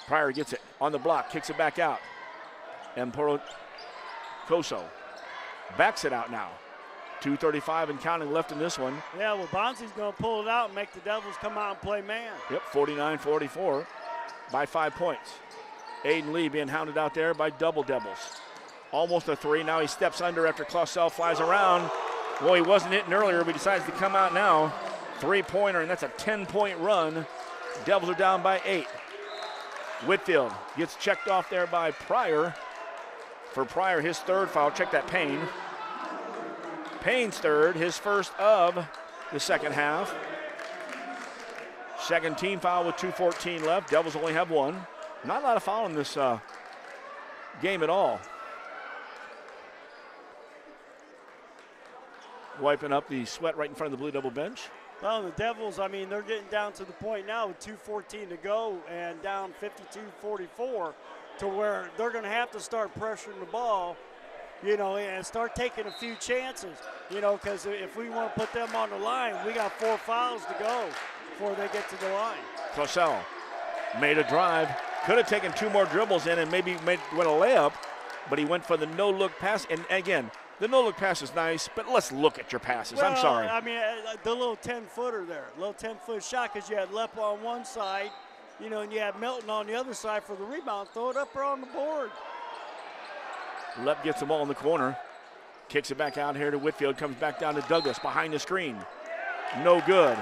Pryor gets it on the block, kicks it back out. And Coso backs it out now. 2:35 and counting left in this one. Yeah, well, Waubonsie's going to pull it out and make the Devils come out and play man. Yep, 49-44 by 5 points. Aiden Lee being hounded out there by double Devils. Almost a three. Now he steps under after Clausell flies around. Well, he wasn't hitting earlier, but he decides to come out now. Three-pointer, and that's a 10-point run. Devils are down by 8. Whitfield gets checked off there by Pryor. For Pryor, his third foul. Check that, Payne. Payne's third, his first of the second half. Second team foul with 2:14 left. Devils only have one. Not a lot of foul in this game at all. Wiping up the sweat right in front of the Blue Devil bench. Well, the Devils, I mean, they're getting down to the point now with 2:14 to go and down 52-44 to where they're going to have to start pressuring the ball, and start taking a few chances, because if we want to put them on the line, we got 4 fouls to go before they get to the line. Clausell made a drive. Could have taken 2 more dribbles in and maybe went a layup, but he went for the no-look pass. And again, the no-look pass is nice, but let's look at your passes. Well, I'm sorry. I mean, the little 10-footer there, little 10-foot shot, because you had Lepp on one side, and you had Milton on the other side for the rebound. Throw it up there on the board. Lepp gets the ball in the corner, kicks it back out here to Whitfield, comes back down to Douglas behind the screen. No good.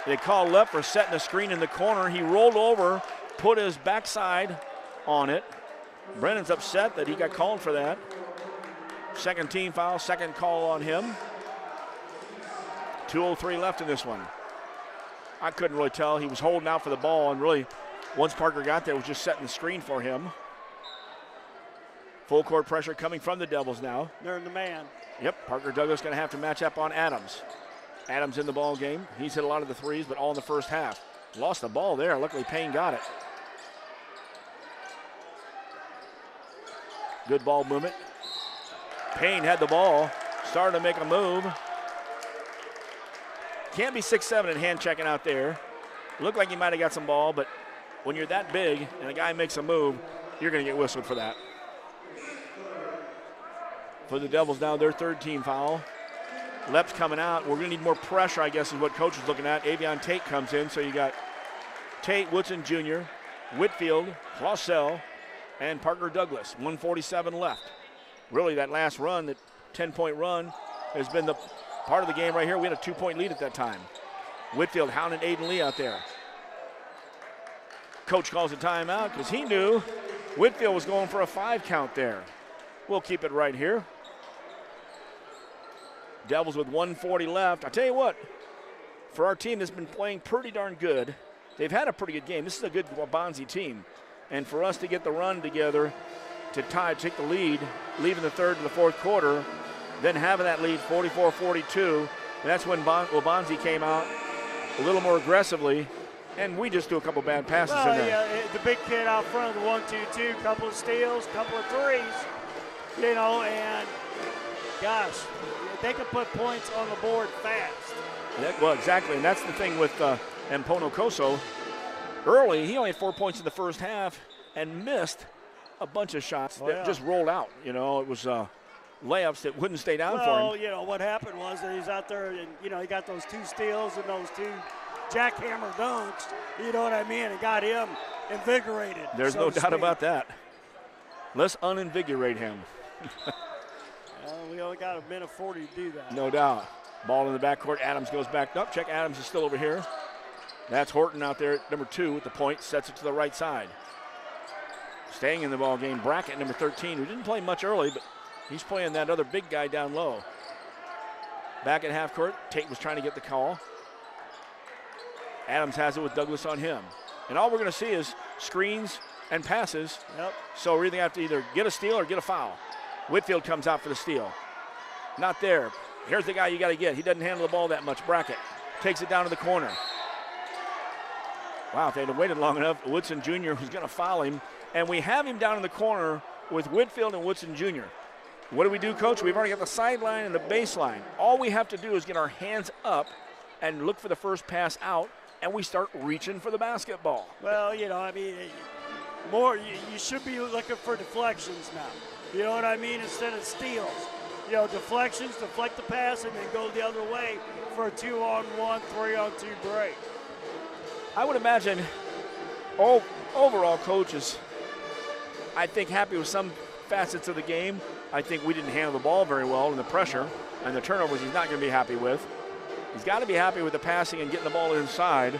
They call Lepp for setting the screen in the corner. He rolled over, put his backside on it. Brennan's upset that he got called for that. Second team foul, second call on him. 2:03 left in this one. I couldn't really tell. He was holding out for the ball, and really, once Parker got there, was just setting the screen for him. Full court pressure coming from the Devils now. They're in the man. Yep, Parker Douglas going to have to match up on Adams. Adams in the ball game. He's hit a lot of the threes, but all in the first half. Lost the ball there. Luckily, Payne got it. Good ball movement. Payne had the ball, started to make a move. Can't be 6'7" and hand checking out there. Looked like he might have got some ball, but when you're that big and a guy makes a move, you're going to get whistled for that. For the Devils now, their third team foul. Lepp's coming out. We're going to need more pressure, I guess, is what coach is looking at. Avion Tate comes in, so you got Tate, Woodson Jr., Whitfield, Clausell, and Parker Douglas. 1:47 left. Really, that last run, that 10-point run, has been the part of the game right here. We had a 2-point lead at that time. Whitfield hounding Aiden Lee out there. Coach calls a timeout because he knew Whitfield was going for a 5 count there. We'll keep it right here. Devils with 1:40 left. I tell you what, for our team that's been playing pretty darn good, they've had a pretty good game. This is a good Waubonsie team. And for us to get the run together to take the lead, leaving the third to the fourth quarter, then having that lead 44-42, and that's when Waubonsie came out a little more aggressively, and we just threw a couple bad passes in there. Yeah, the big kid out front of the 1-2-2, couple of steals, couple of threes, and gosh, they can put points on the board fast. Well, exactly, and that's the thing with Mpono Koso. Early, he only had 4 points in the first half and missed a bunch of shots that just rolled out. It was layups that wouldn't stay down for him. What happened was that he's out there and, he got those 2 steals and those 2 jackhammer dunks, you know what I mean, and got him invigorated. There's no doubt about that. Let's uninvigorate him. We only got a minute 40 to do that. No doubt. Ball in the backcourt. Adams goes back up. Check, Adams is still over here. That's Horton out there at number 2 with the point. Sets it to the right side. Staying in the ball game, Brackett, number 13, who didn't play much early, but he's playing that other big guy down low. Back at half court, Tate was trying to get the call. Adams has it with Douglas on him. And all we're going to see is screens and passes. Yep. So we're either have to either get a steal or get a foul. Whitfield comes out for the steal. Not there. Here's the guy you got to get. He doesn't handle the ball that much. Brackett takes it down to the corner. Wow, if they had waited long enough, Woodson Jr. was going to foul him. And we have him down in the corner with Whitfield and Woodson Jr. What do we do, Coach? We've already got the sideline and the baseline. All we have to do is get our hands up and look for the first pass out, and we start reaching for the basketball. Well, you know, I mean, you should be looking for deflections now. You know what I mean? Instead of steals. You know, deflections, deflect the pass, and then go the other way for a 2-on-1, 3-on-2 break. I would imagine overall, Coach is, I think, happy with some facets of the game. I think we didn't handle the ball very well, and the pressure and the turnovers he's not going to be happy with. He's got to be happy with the passing and getting the ball inside.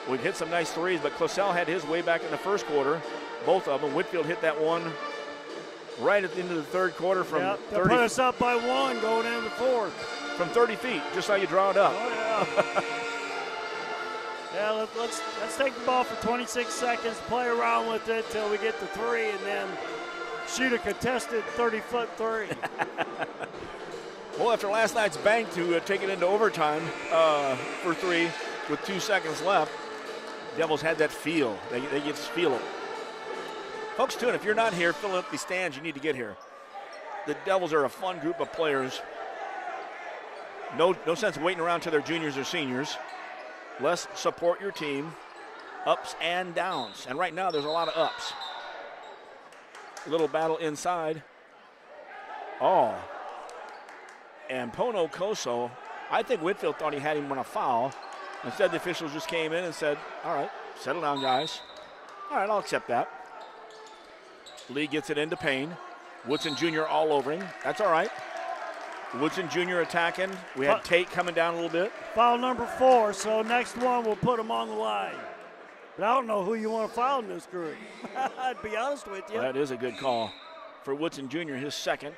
We've hit some nice threes, but Closell had his way back in the first quarter, both of them. Whitfield hit that one right at the end of the third quarter from 30. Put us up by one going into the fourth. From 30 feet, just how you draw it up. Oh, yeah. Yeah, let's take the ball for 26 seconds, play around with it till we get to three, and then shoot a contested 30-foot three. Well, after last night's bank to take it into overtime for three with 2 seconds left, Devils had that feel. They just feel it. Folks, too, and if you're not here, filling up these stands, you need to get here. The Devils are a fun group of players. No sense waiting around till they're juniors or seniors. Let's support your team, ups and downs. And right now, there's a lot of ups. A little battle inside. Oh. And Pono Koso, I think Whitfield thought he had him on a foul. Instead, the officials just came in and said, all right, settle down, guys. All right, I'll accept that. Lee gets it into Payne. Woodson Jr. all over him. That's all right. Woodson Jr. attacking. We had Tate coming down a little bit. Foul number 4, so next one we'll put him on the line. But I don't know who you want to foul in this group. I'd be honest with you. Well, that is a good call. For Woodson Jr., his second.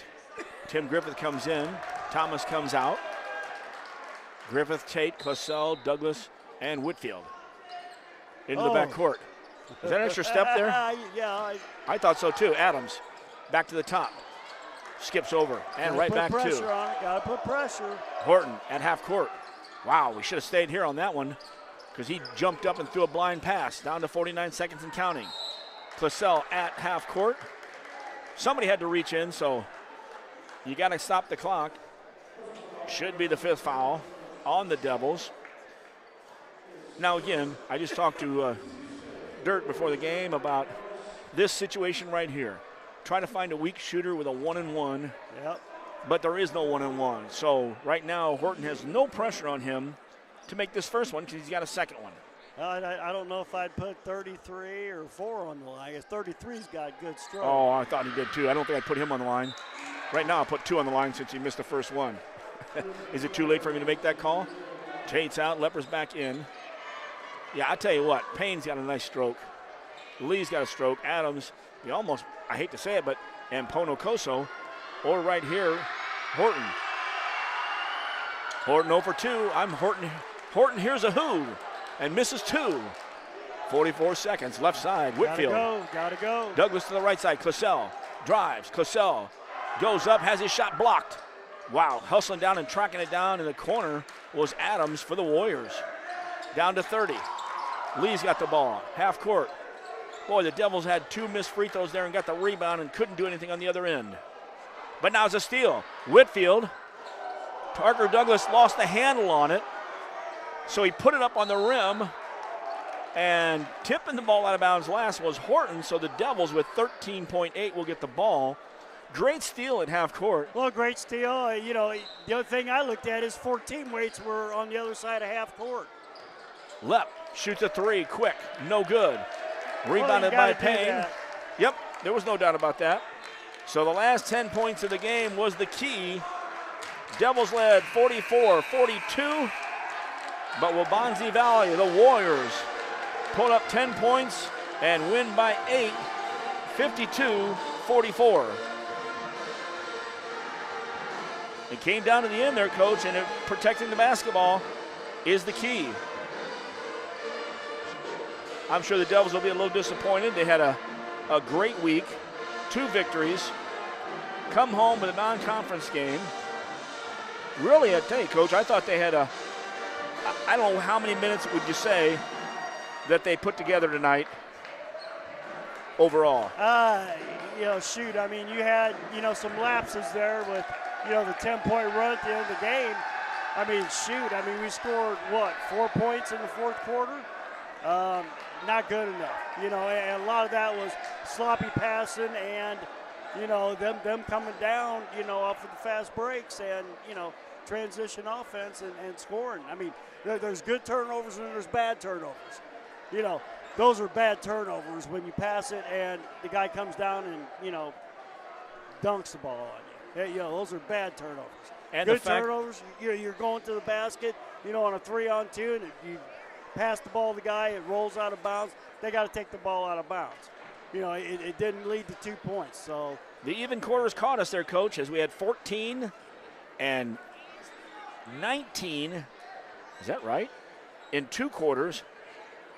Tim Griffith comes in. Thomas comes out. Griffith, Tate, Closell, Douglas, and Whitfield into the backcourt. Is that an extra step there? Yeah. I thought so too. Adams back to the top. Skips over and right back to. Gotta put pressure. Horton at half court. Wow, we should have stayed here on that one because he jumped up and threw a blind pass down to 49 seconds and counting. Closell at half court. Somebody had to reach in, so you got to stop the clock. Should be the 5th foul on the Devils. Now again, I just talked to Dirt before the game about this situation right here. Trying to find a weak shooter with a 1-and-1. Yep. But there is no 1-and-1. So right now, Horton has no pressure on him to make this first one because he's got a second one. I don't know if I'd put 33 or 4 on the line. 33's got good stroke. Oh, I thought he did too. I don't think I'd put him on the line. Right now, I'll put 2 on the line since he missed the first one. Is it too late for me to make that call? Tate's out, Lepper's back in. Yeah, I tell you what, Payne's got a nice stroke. Lee's got a stroke. Adams, you almost, I hate to say it, but and Pono Koso, or right here, Horton. Horton 0 for 2. I'm Horton. Horton here's a who and misses 2. 44 seconds, left side, Whitfield. Gotta go. Douglas to the right side, Closell drives. Closell goes up, has his shot blocked. Wow, hustling down and tracking it down in the corner was Adams for the Warriors. Down to 30. Lee's got the ball, half court. Boy, the Devils had 2 missed free throws there and got the rebound and couldn't do anything on the other end. But now it's a steal. Whitfield, Parker Douglas lost the handle on it, so he put it up on the rim, and tipping the ball out of bounds last was Horton, so the Devils with 13.8 will get the ball. Great steal at half court. Well, great steal. You know, the other thing I looked at is 4 teammates were on the other side of half court. Lepp shoots a 3, quick, no good. Rebounded by Payne. Yep, there was no doubt about that. So the last 10 points of the game was the key. Devils led 44-42, but Waubonsie Valley, the Warriors, pull up 10 points and win by 8, 52-44. It came down to the end there, Coach, and protecting the basketball is the key. I'm sure the Devils will be a little disappointed. They had a great week, 2 victories, come home with a non-conference game. Really, I tell you, Coach, I thought they had I don't know how many minutes would you say that they put together tonight overall? Shoot, I mean, you had, some lapses there with, the 10-point run at the end of the game. I mean, shoot, we scored, 4 points in the fourth quarter? Not good enough, and a lot of that was sloppy passing and, them coming down, off of the fast breaks and, transition offense and scoring. I mean, there's good turnovers and there's bad turnovers. Those are bad turnovers when you pass it and the guy comes down and, dunks the ball on you. Those are bad turnovers. And good turnovers, you're going to the basket, on a 3-on-2 and you pass the ball to the guy, it rolls out of bounds. They got to take the ball out of bounds. It didn't lead to 2 points. So the even quarters caught us there, Coach, as we had 14 and 19. Is that right? In 2 quarters.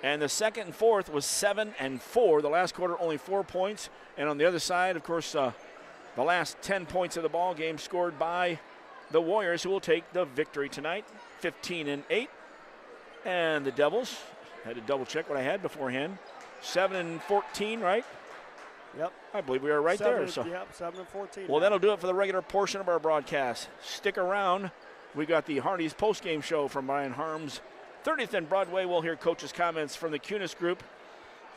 And the second and fourth was 7 and 4. The last quarter only 4 points. And on the other side, of course, the last 10 points of the ball game scored by the Warriors, who will take the victory tonight, 15 and 8. And the Devils, had to double check what I had beforehand, 7 and 14, right? Yep. I believe we are right there. So. Yep, 7 and 14. Well, that'll do it for the regular portion of our broadcast. Stick around. We got the Hardy's postgame show from Brian Harms. 30th and Broadway, we'll hear Coach's comments from the Kunis group.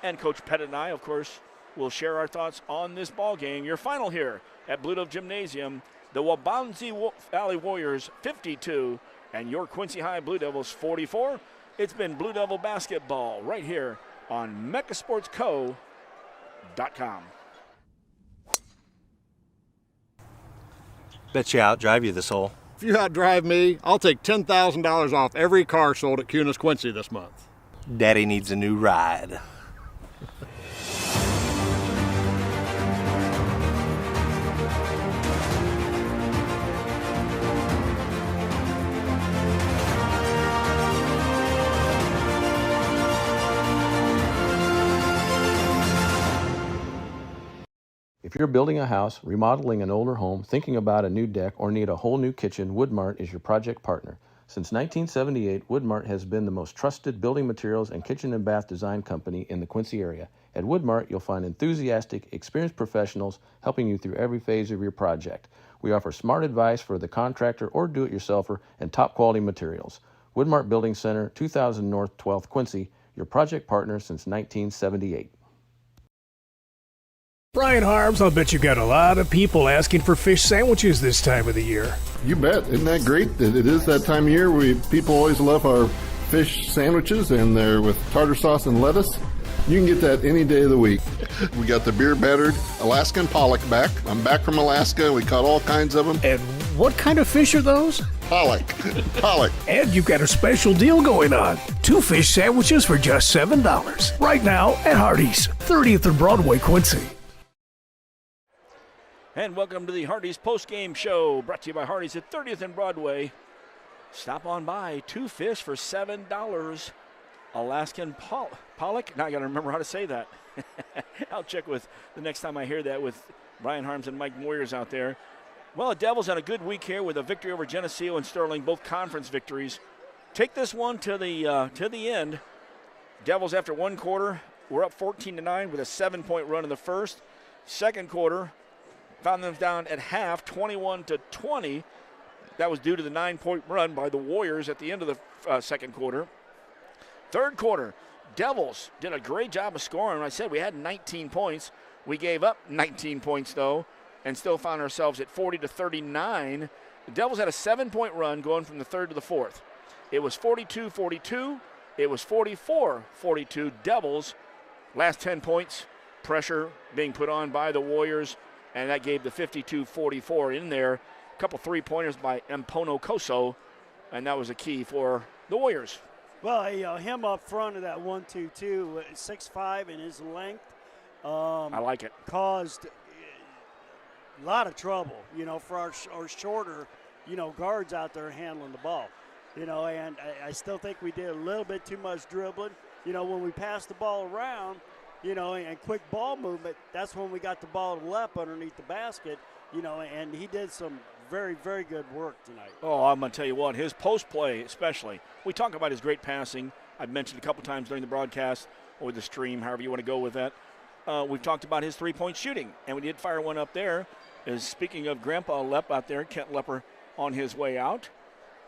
And Coach Pettit and I, of course, will share our thoughts on this ball game. Your final here at Blue Dove Gymnasium, the Waubonsie Valley Warriors 52 and your Quincy High Blue Devils 44. It's been Blue Devil basketball right here on mechasportsco.com. Bet you outdrive you this hole. If you outdrive me, I'll take $10,000 off every car sold at Kunis Quincy this month. Daddy needs a new ride. If you're building a house, remodeling an older home, thinking about a new deck, or need a whole new kitchen, Woodmart is your project partner. Since 1978, Woodmart has been the most trusted building materials and kitchen and bath design company in the Quincy area. At Woodmart, you'll find enthusiastic, experienced professionals helping you through every phase of your project. We offer smart advice for the contractor or do-it-yourselfer and top-quality materials. Woodmart Building Center, 2000 North 12th Quincy, your project partner since 1978. Brian Harms, I'll bet you got a lot of people asking for fish sandwiches this time of the year. You bet. Isn't that great? It is that time of year. People always love our fish sandwiches, and they're with tartar sauce and lettuce. You can get that any day of the week. We got the beer battered Alaskan pollock back. I'm back from Alaska. We caught all kinds of them. And what kind of fish are those? Pollock. Pollock. And you've got a special deal going on. 2 fish sandwiches for just $7. Right now at Hardee's, 30th and Broadway, Quincy. And welcome to the Hardee's postgame show, brought to you by Hardee's at 30th and Broadway. Stop on by, 2 fish for $7. Alaskan pollock. Now I got to remember how to say that. I'll check with the next time I hear that with Brian Harms and Mike Moyers out there. Well, the Devils had a good week here with a victory over Geneseo and Sterling, both conference victories. Take this one to the end. Devils, after 1 quarter, were up 14-9 with a 7-point run in the first. Second quarter, found them down at half, 21-20. That was due to the 9-point run by the Warriors at the end of the second quarter. Third quarter, Devils did a great job of scoring. I said we had 19 points. We gave up 19 points, though, and still found ourselves at 40-39. The Devils had a 7-point run going from the third to the fourth. It was 42-42. It was 44-42. Devils, last 10 points, pressure being put on by the Warriors, and that gave the 52-44 in there. A couple 3-pointers by Mpono Koso, and that was a key for the Warriors. Well, him up front of that 1-2-2, 6'5" in his length. I like it. Caused a lot of trouble, for our shorter, guards out there handling the ball. And I still think we did a little bit too much dribbling. when we pass the ball around, and quick ball movement, that's when we got the ball to Lepp underneath the basket, and he did some very, very good work tonight. Oh, I'm going to tell you what, his post play especially. We talk about his great passing. I've mentioned a couple times during the broadcast or the stream, however you want to go with that. We've talked about his three-point shooting, and we did fire one up there. Speaking of Grandpa Lepp out there, Kent Lepper on his way out.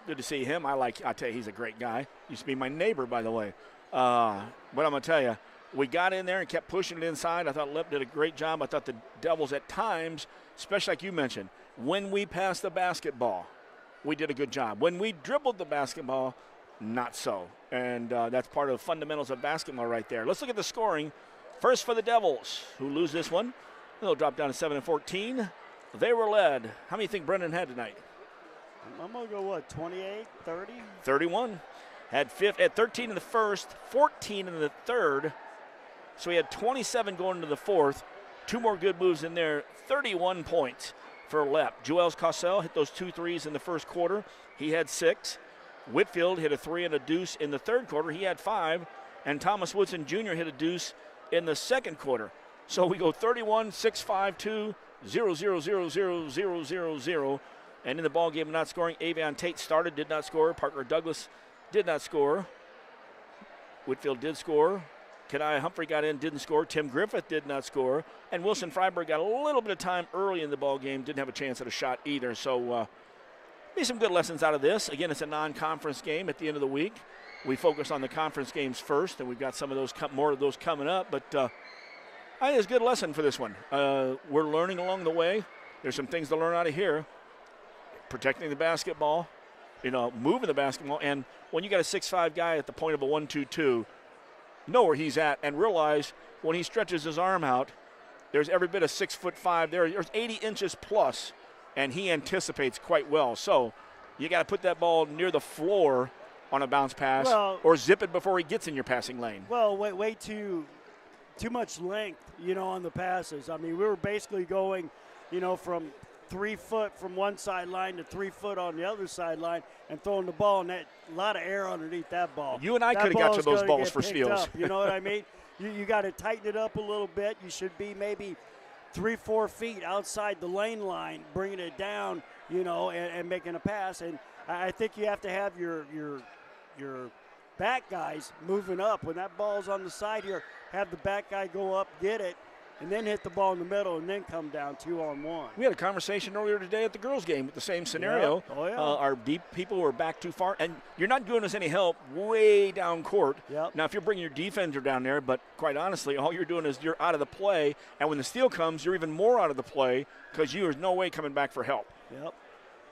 Good to see him. I tell you, he's a great guy. Used to be my neighbor, by the way. But I'm going to tell you, we got in there and kept pushing it inside. I thought Lepp did a great job. I thought the Devils at times, especially like you mentioned, when we passed the basketball, we did a good job. When we dribbled the basketball, not so. And that's part of the fundamentals of basketball right there. Let's look at the scoring. First for the Devils, who lose this one. They'll drop down to 7-14. They were led. How many do you think Brendan had tonight? I'm going to go, 28, 30? 31. Had 13 in the first, 14 in the third. So he had 27 going into the fourth. Two more good moves in there. 31 points for Lepp. Joels Caussell hit those 2 threes in the first quarter. He had 6. Whitfield hit a 3 and a deuce in the third quarter. He had 5. And Thomas Woodson Jr. hit a deuce in the second quarter. So we go 31, 6, 5, 2, 0, 0, 0, 0, 0, 0, 0. And in the ball game, not scoring. Avion Tate started, did not score. Parker Douglas did not score. Whitfield did score. Kenai Humphrey got in, didn't score. Tim Griffith did not score. And Wilson Freiberg got a little bit of time early in the ball game, didn't have a chance at a shot either. So be some good lessons out of this. Again, it's a non-conference game at the end of the week. We focus on the conference games first, and we've got some of those, more of those coming up. But I think it's a good lesson for this one. We're learning along the way. There's some things to learn out of here. Protecting the basketball, moving the basketball. And when you got a 6'5" guy at the point of a 1-2-2, know where he's at and realize when he stretches his arm out, there's every bit of 6'5" there. There's 80 inches plus, and he anticipates quite well. So you got to put that ball near the floor on a bounce pass or zip it before he gets in your passing lane. Well, way too much length, on the passes. I mean, we were basically going, from 3 foot from one sideline to 3 foot on the other sideline and throwing the ball, and that a lot of air underneath that ball. You and I could have got to those balls for steals. You know what I mean? You got to tighten it up a little bit. You should be maybe 3-4 feet outside the lane line, bringing it down, and making a pass. And I think you have to have your back guys moving up. When that ball's on the side here, have the back guy go up, get it, and then hit the ball in the middle and then come down 2-on-1. We had a conversation earlier today at the girls' game with the same scenario. Yep. Oh, yeah. Our deep people were back too far, and you're not doing us any help way down court. Yep. Now, if you're bringing your defender down there, but quite honestly, all you're doing is you're out of the play, and when the steal comes, you're even more out of the play because you are no way coming back for help. Yep.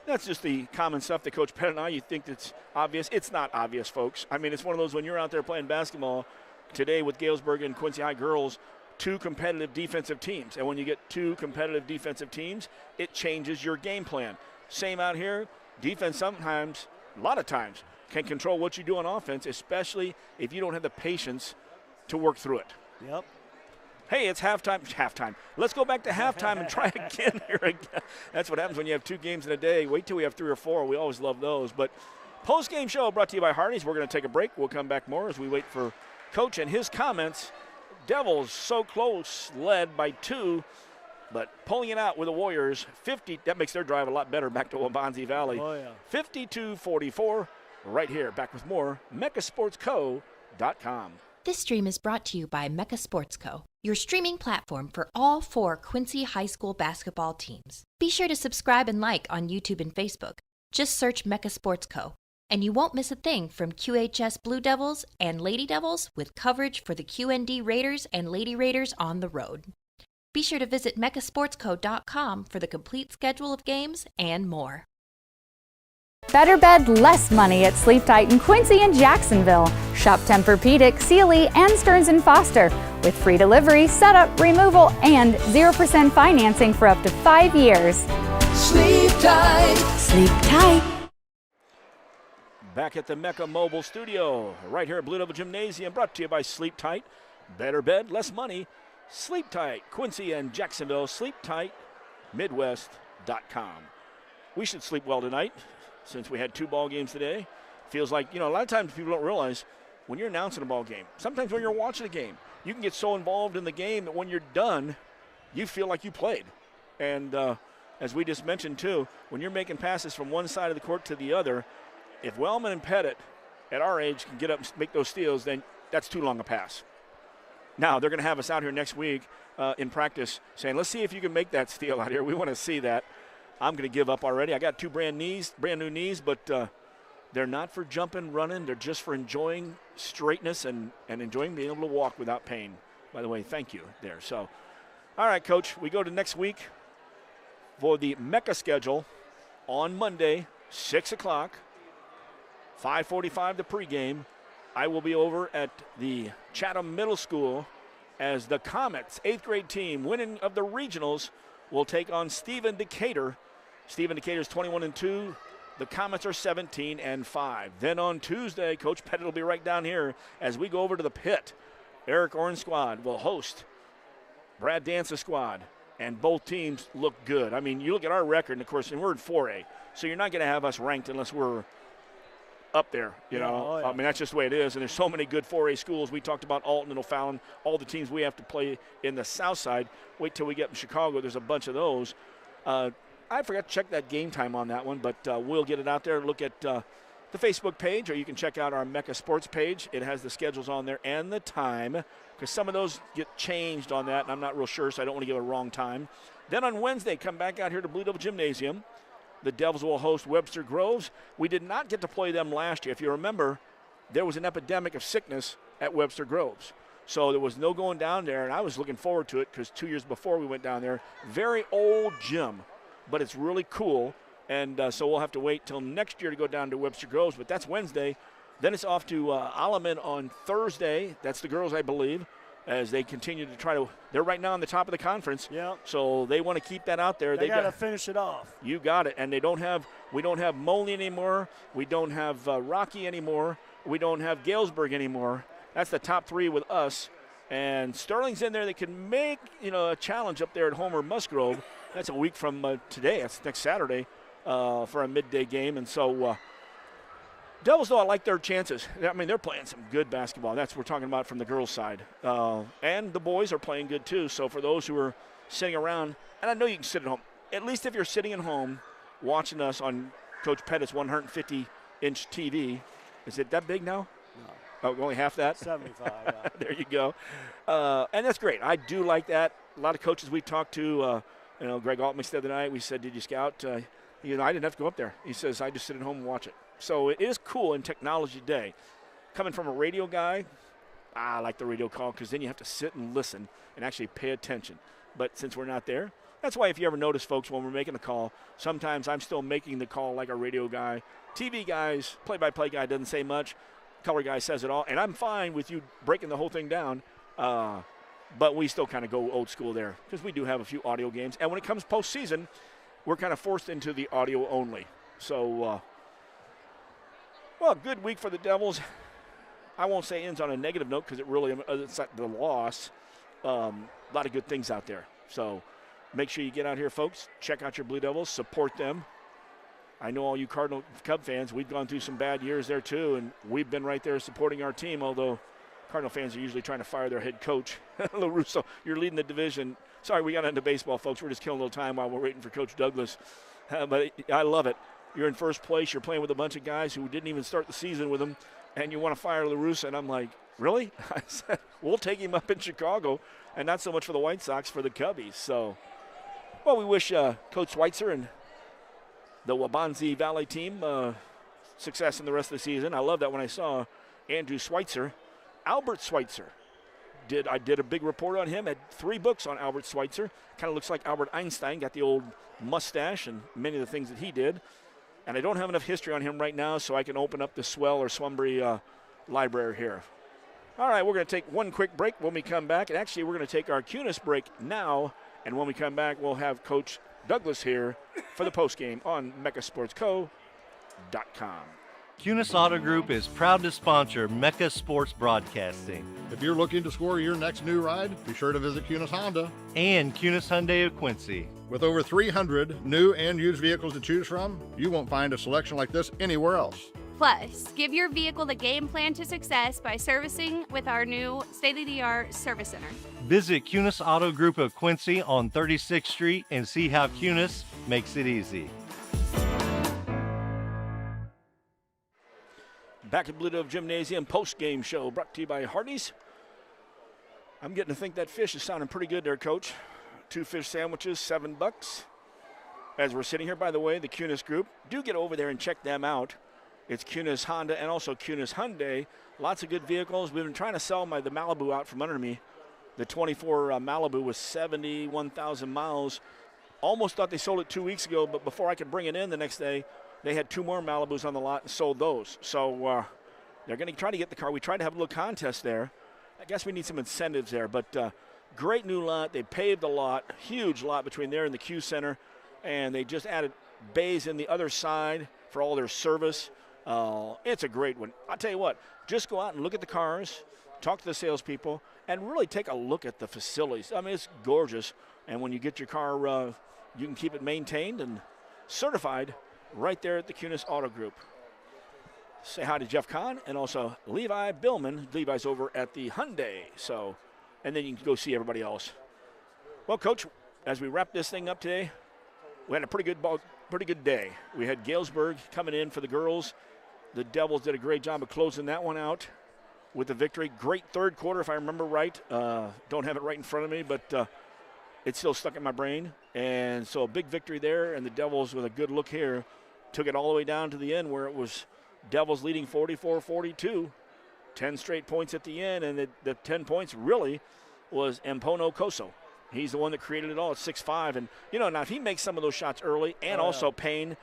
That's just the common stuff that Coach Pettit and I, you think that's obvious. It's not obvious, folks. I mean, it's one of those when you're out there playing basketball today with Galesburg and Quincy High girls, 2 competitive defensive teams. And when you get 2 competitive defensive teams, it changes your game plan. Same out here. Defense sometimes, a lot of times, can control what you do on offense, especially if you don't have the patience to work through it. Yep. Hey, it's halftime. Let's go back to halftime and try again here again. That's what happens when you have 2 games in a day. Wait till we have 3 or 4. We always love those. But post-game show brought to you by Hardee's. We're going to take a break. We'll come back more as we wait for Coach and his comments. Devils so close, led by 2, but pulling it out with the Warriors. 50. That makes their drive a lot better back to Waubonsie Valley. Oh, yeah. 52-44. Right here. Back with more. MeccaSportsCo.com. This stream is brought to you by Mecca Sports Co., your streaming platform for all 4 Quincy High School basketball teams. Be sure to subscribe and like on YouTube and Facebook. Just search Mecca Sports Co., and you won't miss a thing from QHS Blue Devils and Lady Devils with coverage for the QND Raiders and Lady Raiders on the road. Be sure to visit MeccaSportsCo.com for the complete schedule of games and more. Better bed, less money at Sleep Tight in Quincy and Jacksonville. Shop Tempur-Pedic, Sealy, and Stearns & Foster with free delivery, setup, removal, and 0% financing for up to 5 years. Sleep tight. Sleep tight. Back at the Mecca Mobile Studio, right here at Blue Devil Gymnasium, brought to you by Sleep Tight. Better bed, less money. Sleep Tight, Quincy and Jacksonville. SleepTightMidwest.com. We should sleep well tonight since we had 2 ball games today. Feels like, a lot of times people don't realize when you're announcing a ball game, sometimes when you're watching a game, you can get so involved in the game that when you're done, you feel like you played. And as we just mentioned, too, when you're making passes from one side of the court to the other, if Wellman and Pettit at our age can get up and make those steals, then that's too long a pass. Now, they're going to have us out here next week in practice saying, let's see if you can make that steal out here. We want to see that. I'm going to give up already. I got 2 brand new knees, but they're not for jumping, running. They're just for enjoying straightness and enjoying being able to walk without pain. By the way, thank you there. So, all right, Coach, we go to next week for the Mecca schedule on Monday, 6 o'clock, 5:45 the pregame. I will be over at the Chatham Middle School as the Comets, 8th grade team, winning of the regionals, will take on Stephen Decatur. Stephen Decatur is 21-2. The Comets are 17-5. Then on Tuesday, Coach Pettit will be right down here as we go over to the pit. Eric Orange squad will host Brad Dance's squad, and both teams look good. I mean, you look at our record, and of course, and we're in 4A, so you're not going to have us ranked unless we're up there, you know. Oh, yeah. I mean, that's just the way it is, and there's so many good 4A schools. We talked about Alton and O'Fallon, all the teams we have to play in the south side. Wait till we get in Chicago. There's a bunch of those. I forgot to check that game time on that one, but we'll get it out there. Look at the Facebook page, or you can check out our Mecca Sports page. It has the schedules on there and the time, because some of those get changed on that, and I'm not real sure, so I don't want to give a wrong time. Then on Wednesday, come back out here to Blue Devil Gymnasium. The Devils will host Webster Groves. We did not get to play them last year. If you remember, there was an epidemic of sickness at Webster Groves. So there was no going down there, and I was looking forward to it because 2 years before we went down there. Very old gym, but it's really cool. And so we'll have to wait till next year to go down to Webster Groves, but that's Wednesday. Then it's off to Alaman on Thursday. That's the girls, I believe, as they continue to try to – they're right now on the top of the conference. Yeah. So they want to keep that out there. They got to finish it off. You got it. And we don't have Moley anymore. We don't have Rocky anymore. We don't have Galesburg anymore. That's the top 3 with us. And Sterling's in there. They can make, a challenge up there at Homer Musgrove. That's a week from today. That's next Saturday for a midday game. And so Devils, though, I like their chances. I mean, they're playing some good basketball. That's what we're talking about from the girls' side. And the boys are playing good, too. So for those who are sitting around, and I know you can sit at home, at least if you're sitting at home watching us on Coach Pettit's 150-inch TV. Is it that big now? No. Oh, only half that? 75, yeah. There you go. And that's great. I do like that. A lot of coaches we talked to, Greg Altmix the other night, we said, did you scout? I didn't have to go up there. He says, I just sit at home and watch it. So it is cool in technology day. Coming from a radio guy, I like the radio call because then you have to sit and listen and actually pay attention. But since we're not there, that's why if you ever notice, folks, when we're making a call, sometimes I'm still making the call like a radio guy. TV guys, play-by-play guy doesn't say much. Color guy says it all. And I'm fine with you breaking the whole thing down. But we still kind of go old school there because we do have a few audio games. And when it comes postseason, we're kind of forced into the audio only. So, good week for the Devils. I won't say ends on a negative note because it's like the loss. A lot of good things out there. So make sure you get out here, folks. Check out your Blue Devils. Support them. I know all you Cardinal Cub fans, we've gone through some bad years there too, and we've been right there supporting our team, although Cardinal fans are usually trying to fire their head coach. LaRusso, you're leading the division. Sorry, we got into baseball, folks. We're just killing a little time while we're waiting for Coach Douglas. But I love it. You're in first place. You're playing with a bunch of guys who didn't even start the season with them, and you want to fire LaRusso. And I'm like, really? I said, we'll take him up in Chicago, and not so much for the White Sox, for the Cubbies. So, we wish Coach Schweitzer and the Waubonsie Valley team success in the rest of the season. I love that when I saw Andrew Schweitzer, Albert Schweitzer. I did a big report on him. Had 3 books on Albert Schweitzer. Kind of looks like Albert Einstein. Got the old mustache and many of the things that he did. And I don't have enough history on him right now, so I can open up the Swell or Swumbury library here. All right, we're going to take one quick break when we come back. And actually, we're going to take our Cunis break now. And when we come back, we'll have Coach Douglas here for the postgame on MeccaSportsCo.com. Cunis Auto Group is proud to sponsor Mecca Sports Broadcasting. If you're looking to score your next new ride, be sure to visit Cunis Honda. And Cunis Hyundai of Quincy. With over 300 new and used vehicles to choose from, you won't find a selection like this anywhere else. Plus, give your vehicle the game plan to success by servicing with our new state-of-the-art service center. Visit Cunis Auto Group of Quincy on 36th Street and see how Cunis makes it easy. Back at Blue Dove Gymnasium post-game show brought to you by Hardee's. I'm getting to think that fish is sounding pretty good there, Coach. 2 fish sandwiches, $7. As we're sitting here, by the way, the Cunis group, do get over there and check them out. It's Cunis Honda and also Cunis Hyundai. Lots of good vehicles. We've been trying to sell the Malibu out from under me. The 24 Malibu was 71,000 miles. Almost thought they sold it 2 weeks ago, but before I could bring it in the next day, they had 2 more Malibus on the lot and sold those. So they're going to try to get the car. We tried to have a little contest there. I guess we need some incentives there, but great new lot. They paved a lot, huge lot between there and the Q Center, and they just added bays in the other side for all their service. It's a great one. I'll tell you what, just go out and look at the cars, talk to the salespeople, and really take a look at the facilities. I mean, it's gorgeous. And when you get your car, you can keep it maintained and certified right there at the Cunis Auto Group. Say hi to Jeff Kahn and also Levi Billman. Levi's over at the Hyundai. So, and then you can go see everybody else. Well, Coach, as we wrap this thing up today, we had a pretty good day. We had Galesburg coming in for the girls. The Devils did a great job of closing that one out with the victory. Great third quarter, if I remember right. Don't have it right in front of me, but it's still stuck in my brain. And so a big victory there, and the Devils with a good look here took it all the way down to the end where it was Devils leading 44-42. 10 straight points at the end, and the 10 points really was Mpono Koso. He's the one that created it all at 6'5". And, now if he makes some of those shots early and also Payne,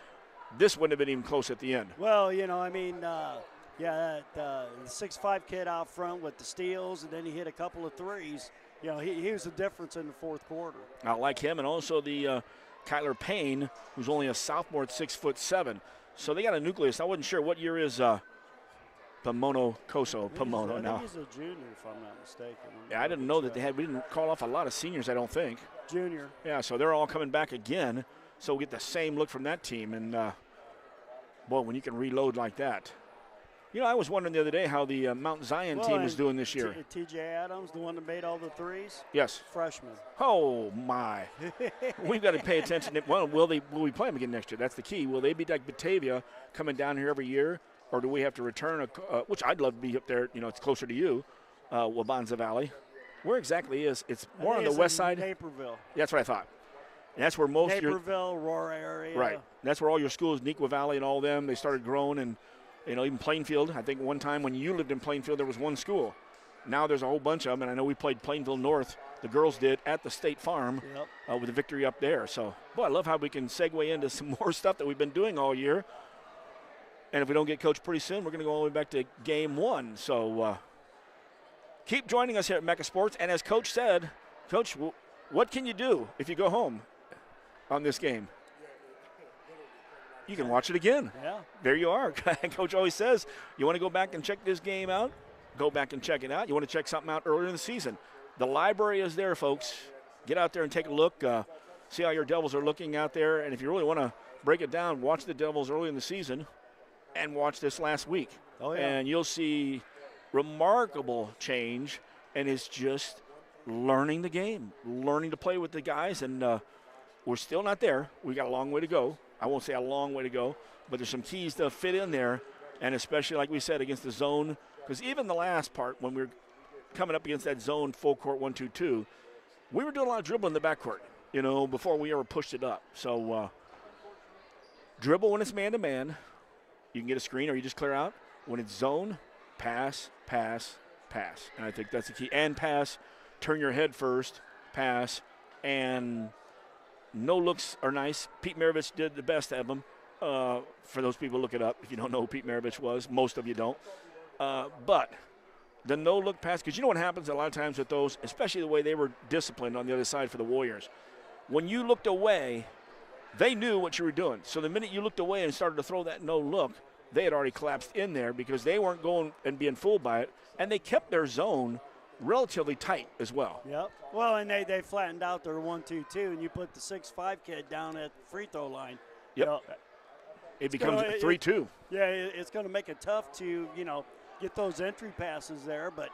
this wouldn't have been even close at the end. Well, the 6'5" kid out front with the steals, and then he hit a couple of threes. He was the difference in the fourth quarter. I like him, and also the Kyler Payne, who's only a sophomore at 6'7". So they got a nucleus. I wasn't sure what year is Pomono Koso. Pomono now. He's a junior, if I'm not mistaken. Yeah, I didn't know that we didn't call off a lot of seniors, I don't think. Junior. Yeah, so they're all coming back again. So we get the same look from that team. And, boy, when you can reload like that. I was wondering the other day how the Mount Zion team was doing this year. T.J. Adams, the one that made all the threes? Yes. Freshman. Oh, my. We've got to pay attention. Well, will we play them again next year? That's the key. Will they be like Batavia coming down here every year? Or do we have to return, which I'd love to be up there, it's closer to you, Waubonsie Valley. Where exactly is? It's more on the west side? Naperville. That's what I thought. And that's where most Naperville, Aurora area. Right. And that's where all your schools, Neuqua Valley and all them, they started growing. And, even Plainfield. I think one time when you lived in Plainfield, there was one school. Now there's a whole bunch of them. And I know we played Plainville North, the girls did, at the State Farm with a victory up there. So, boy, I love how we can segue into some more stuff that we've been doing all year. And if we don't get Coach pretty soon, we're going to go all the way back to game one. So keep joining us here at Mecca Sports. And as Coach said, Coach, what can you do if you go home on this game? You can watch it again. Yeah. There you are. Coach always says, you want to go back and check this game out? Go back and check it out. You want to check something out earlier in the season? The library is there, folks. Get out there and take a look. See how your Devils are looking out there. And if you really want to break it down, watch the Devils early in the season and watch this last week. Oh, yeah. And you'll see remarkable change, and it's just learning the game, learning to play with the guys. And we're still not there. We got a long way to go. I won't say a long way to go, but there's some keys to fit in there, and especially, like we said, against the zone, because even the last part, when we were coming up against that zone full court 1-2-2, we were doing a lot of dribbling in the backcourt, before we ever pushed it up. So dribble when it's man-to-man. You can get a screen or you just clear out. When it's zone, pass, pass, pass. And I think that's the key. And pass, turn your head first, pass, and no looks are nice. Pete Maravich did the best of them. For those people, look it up. If you don't know who Pete Maravich was, most of you don't. But the no-look pass, because you know what happens a lot of times with those, especially the way they were disciplined on the other side for the Warriors. When you looked away, they knew what you were doing. So the minute you looked away and started to throw that no-look, they had already collapsed in there because they weren't going and being fooled by it, and they kept their zone relatively tight as well. Yep. Well, and they flattened out their 1-2-2, and you put the 6'5" kid down at the free throw line. Yep. it becomes 3-2. Yeah, it's going to make it tough to, get those entry passes there. But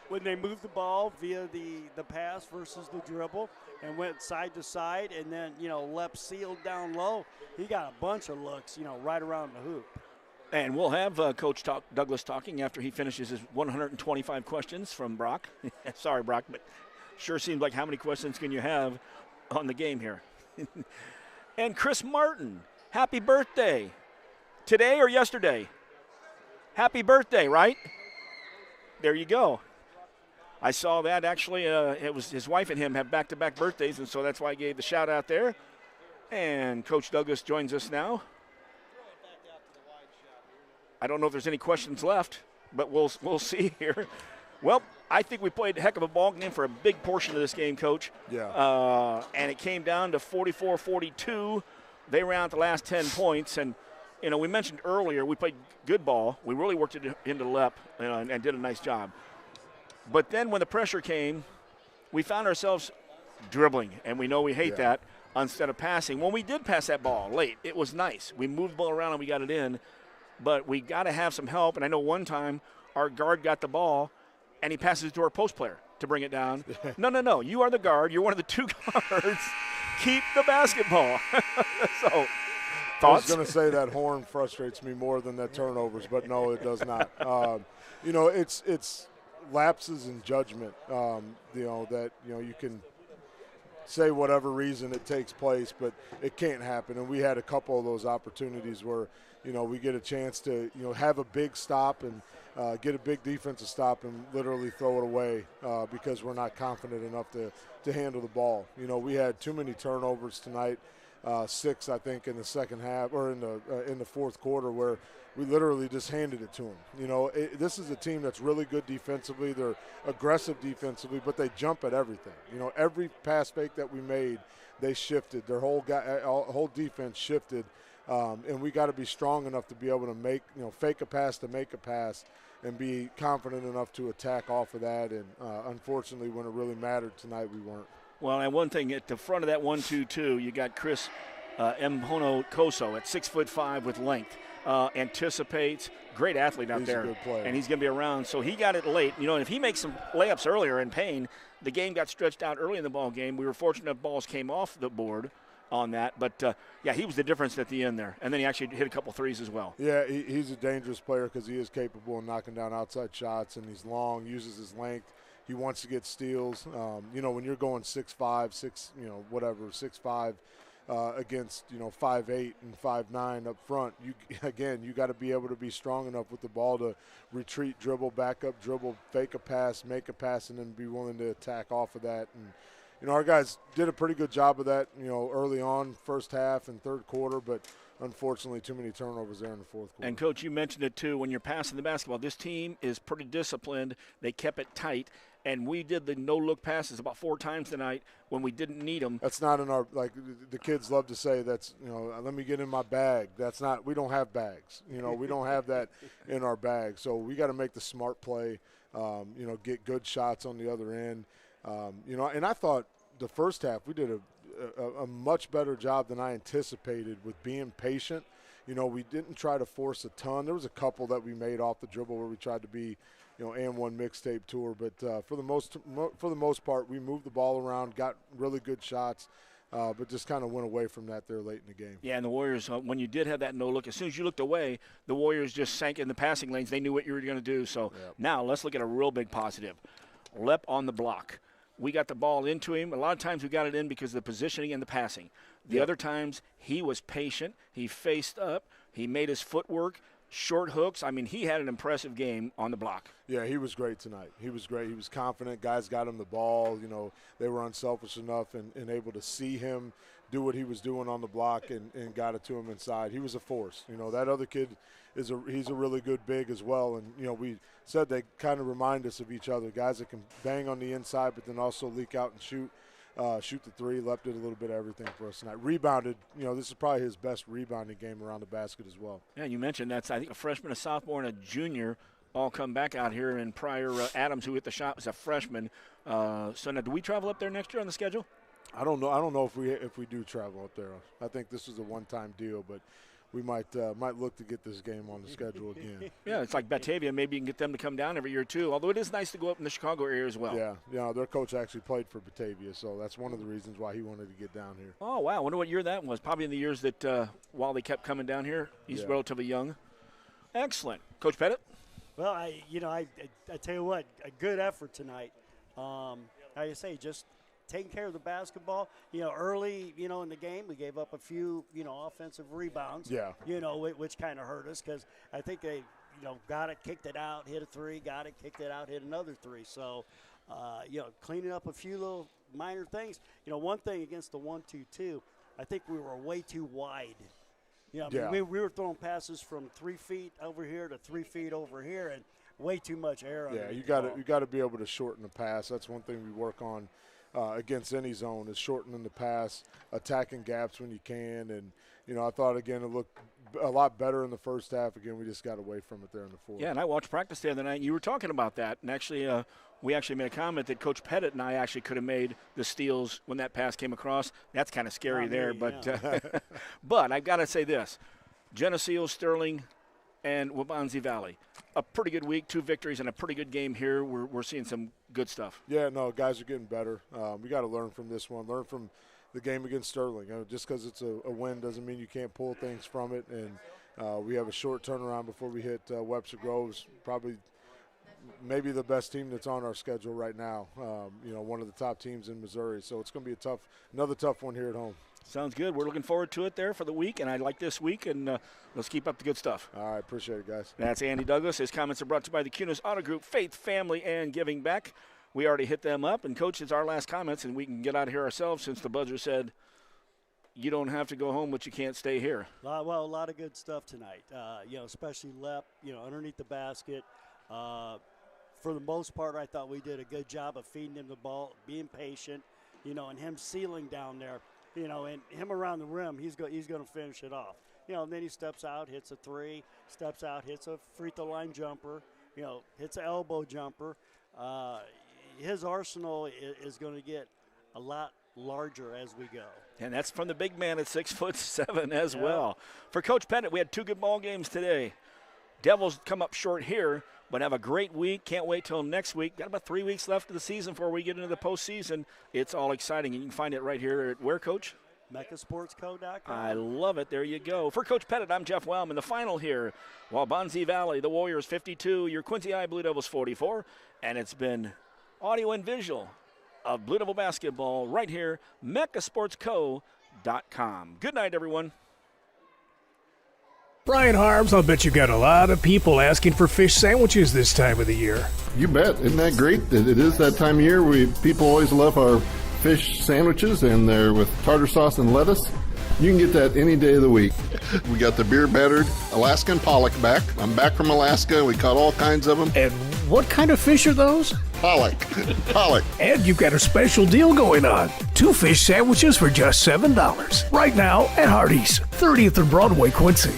when they moved the ball via the pass versus the dribble and went side to side, and then, Lep sealed down low, he got a bunch of looks, right around the hoop. And we'll have Coach Douglas talking after he finishes his 125 questions from Brock. Sorry, Brock, but sure seems like how many questions can you have on the game here? And Chris Martin, happy birthday. Today or yesterday? Happy birthday, right? There you go. I saw that actually. It was his wife and him have back-to-back birthdays, and so that's why I gave the shout-out there. And Coach Douglas joins us now. I don't know if there's any questions left, but we'll see here. Well, I think we played a heck of a ball game for a big portion of this game, Coach. Yeah. And it came down to 44-42. They ran the last 10 points. And, we mentioned earlier we played good ball. We really worked it into Lep and did a nice job. But then when the pressure came, we found ourselves dribbling, and we know we hate that, instead of passing. When we did pass that ball late, it was nice. We moved the ball around and we got it in. But we got to have some help. And I know one time our guard got the ball, and he passes it to our post player to bring it down. No. You are the guard. You're one of the two guards. Keep the basketball. So, thoughts? I was going to say that horn frustrates me more than that turnovers, but no, it does not. It's lapses in judgment, that, you can say whatever reason it takes place, but it can't happen. And we had a couple of those opportunities where, we get a chance to, have a big stop and get a big defensive stop and literally throw it away because we're not confident enough to handle the ball. We had too many turnovers tonight, 6, I think, in the second half or in the fourth quarter, where we literally just handed it to them. This is a team that's really good defensively. They're aggressive defensively, but they jump at everything. Every pass fake that we made, they shifted. Their whole defense shifted. And we got to be strong enough to be able to make, fake a pass to make a pass and be confident enough to attack off of that. And unfortunately, when it really mattered tonight, we weren't. Well, and one thing, at the front of that 1-2-2, you got Chris Mhono Koso at 6'5" with length. Anticipates, great athlete out there. He's a good player. And he's going to be around. So he got it late. And if he makes some layups earlier in Payne, the game got stretched out early in the ball game. We were fortunate balls came off the board on that. But, he was the difference at the end there. And then he actually hit a couple threes as well. Yeah, he's a dangerous player because he is capable of knocking down outside shots, and he's long, uses his length. He wants to get steals. When you're going 6'5", 6'5", against 5'8" and 5'9" up front, you got to be able to be strong enough with the ball to retreat, dribble, back up, dribble, fake a pass, make a pass, and then be willing to attack off of that. And our guys did a pretty good job of that, early on, first half and third quarter, but unfortunately too many turnovers there in the fourth quarter. And, Coach, you mentioned it too. When you're passing the basketball, this team is pretty disciplined. They kept it tight. And we did the no-look passes about 4 times tonight when we didn't need them. That's not in our – like the kids love to say that's, let me get in my bag. That's not – we don't have bags. We don't have that in our bag. So we got to make the smart play, get good shots on the other end. And I thought the first half we did a much better job than I anticipated with being patient. We didn't try to force a ton. There was a couple that we made off the dribble where we tried to be – and one mixtape tour, but for the most part, we moved the ball around, got really good shots, but just kind of went away from that there late in the game. Yeah, and the Warriors, when you did have that no look, as soon as you looked away, the Warriors just sank in the passing lanes. They knew what you were going to do. So Now let's look at a real big positive. Lep on the block. We got the ball into him. A lot of times we got it in because of the positioning and the passing. The other times he was patient. He faced up. He made his footwork. Short hooks. I mean, he had an impressive game on the block. Yeah, he was great tonight. He was great. He was confident. Guys got him the ball. They were unselfish enough and able to see him do what he was doing on the block and got it to him inside. He was a force. That other kid he's a really good big as well. And, we said they kind of remind us of each other. Guys that can bang on the inside but then also leak out and shoot the three. Lep did a little bit of everything for us tonight. Rebounded, this is probably his best rebounding game around the basket as well. Yeah, you mentioned that's, I think, a freshman, a sophomore, and a junior all come back out here. And Pryor Adams, who hit the shot, was a freshman. So now, do we travel up there next year on the schedule? I don't know if we do travel up there. I think this is a one-time deal, but we might look to get this game on the schedule again. Yeah, it's like Batavia. Maybe you can get them to come down every year too. Although it is nice to go up in the Chicago area as well. Yeah, their coach actually played for Batavia, so that's one of the reasons why he wanted to get down here. Oh wow, I wonder what year that was. Probably in the years that Wally kept coming down here. He's relatively young. Excellent, Coach Pettit. Well, I tell you what, a good effort tonight. Like I say, just taking care of the basketball. Early, in the game, we gave up a few, offensive rebounds. Yeah. Which kind of hurt us because I think they, got it, kicked it out, hit a three, got it, kicked it out, hit another three. So, cleaning up a few little minor things. One thing against the 1-2-2, I think we were way too wide. We were throwing passes from 3 feet over here to 3 feet over here, and way too much air. Yeah, you got to be able to shorten the pass. That's one thing we work on against any zone is shortening the pass, attacking gaps when you can. And I thought again it looked a lot better in the first half. Again, we just got away from it there in the fourth. Yeah, and I watched practice the other night. And you were talking about that, and actually, we actually made a comment that Coach Pettit and I actually could have made the steals when that pass came across. That's kind of scary there, but but I've got to say this: Geneseo, Sterling, and Waubonsie Valley. A pretty good week, 2 victories, and a pretty good game here. We're seeing some good stuff. Yeah, no, guys are getting better. We got to learn from this one. Learn from the game against Sterling. Just because it's a win doesn't mean you can't pull things from it. And we have a short turnaround before we hit Webster Groves, probably maybe the best team that's on our schedule right now. One of the top teams in Missouri. So it's going to be another tough one here at home. Sounds good. We're looking forward to it there for the week, and I like this week, and let's keep up the good stuff. All right, appreciate it, guys. That's Andy Douglas. His comments are brought to you by the QHS Auto Group, Faith, Family, and Giving Back. We already hit them up, and, Coach, it's our last comments, and we can get out of here ourselves since the buzzer said you don't have to go home, but you can't stay here. Well, a lot of good stuff tonight, especially Lep, underneath the basket. For the most part, I thought we did a good job of feeding him the ball, being patient, and him sealing down there. And him around the rim, he's going to finish it off. And then he steps out, hits a three, steps out, hits a free throw line jumper, hits an elbow jumper. His arsenal is going to get a lot larger as we go. And that's from the big man at 6'7" as well. For Coach Pettit, we had 2 good ball games today. Devils come up short here, but have a great week. Can't wait till next week. Got about 3 weeks left of the season before we get into the postseason. It's all exciting, and you can find it right here at where, Coach? MeccaSportsCo.com. I love it. There you go. For Coach Pettit, I'm Jeff Wellman. The final here, Waubonsie Valley, the Warriors 52, your Quincy High Blue Devils 44, and it's been audio and visual of Blue Devil basketball right here, MeccaSportsCo.com. Good night, everyone. Brian Harms, I'll bet you got a lot of people asking for fish sandwiches this time of the year. You bet. Isn't that great? It is that time of year. People always love our fish sandwiches, and they're with tartar sauce and lettuce. You can get that any day of the week. We got the beer battered Alaskan pollock back. I'm back from Alaska. We caught all kinds of them. And what kind of fish are those? Pollock. Pollock. And you've got a special deal going on. 2 fish sandwiches for just $7. Right now at Hardee's, 30th and Broadway, Quincy.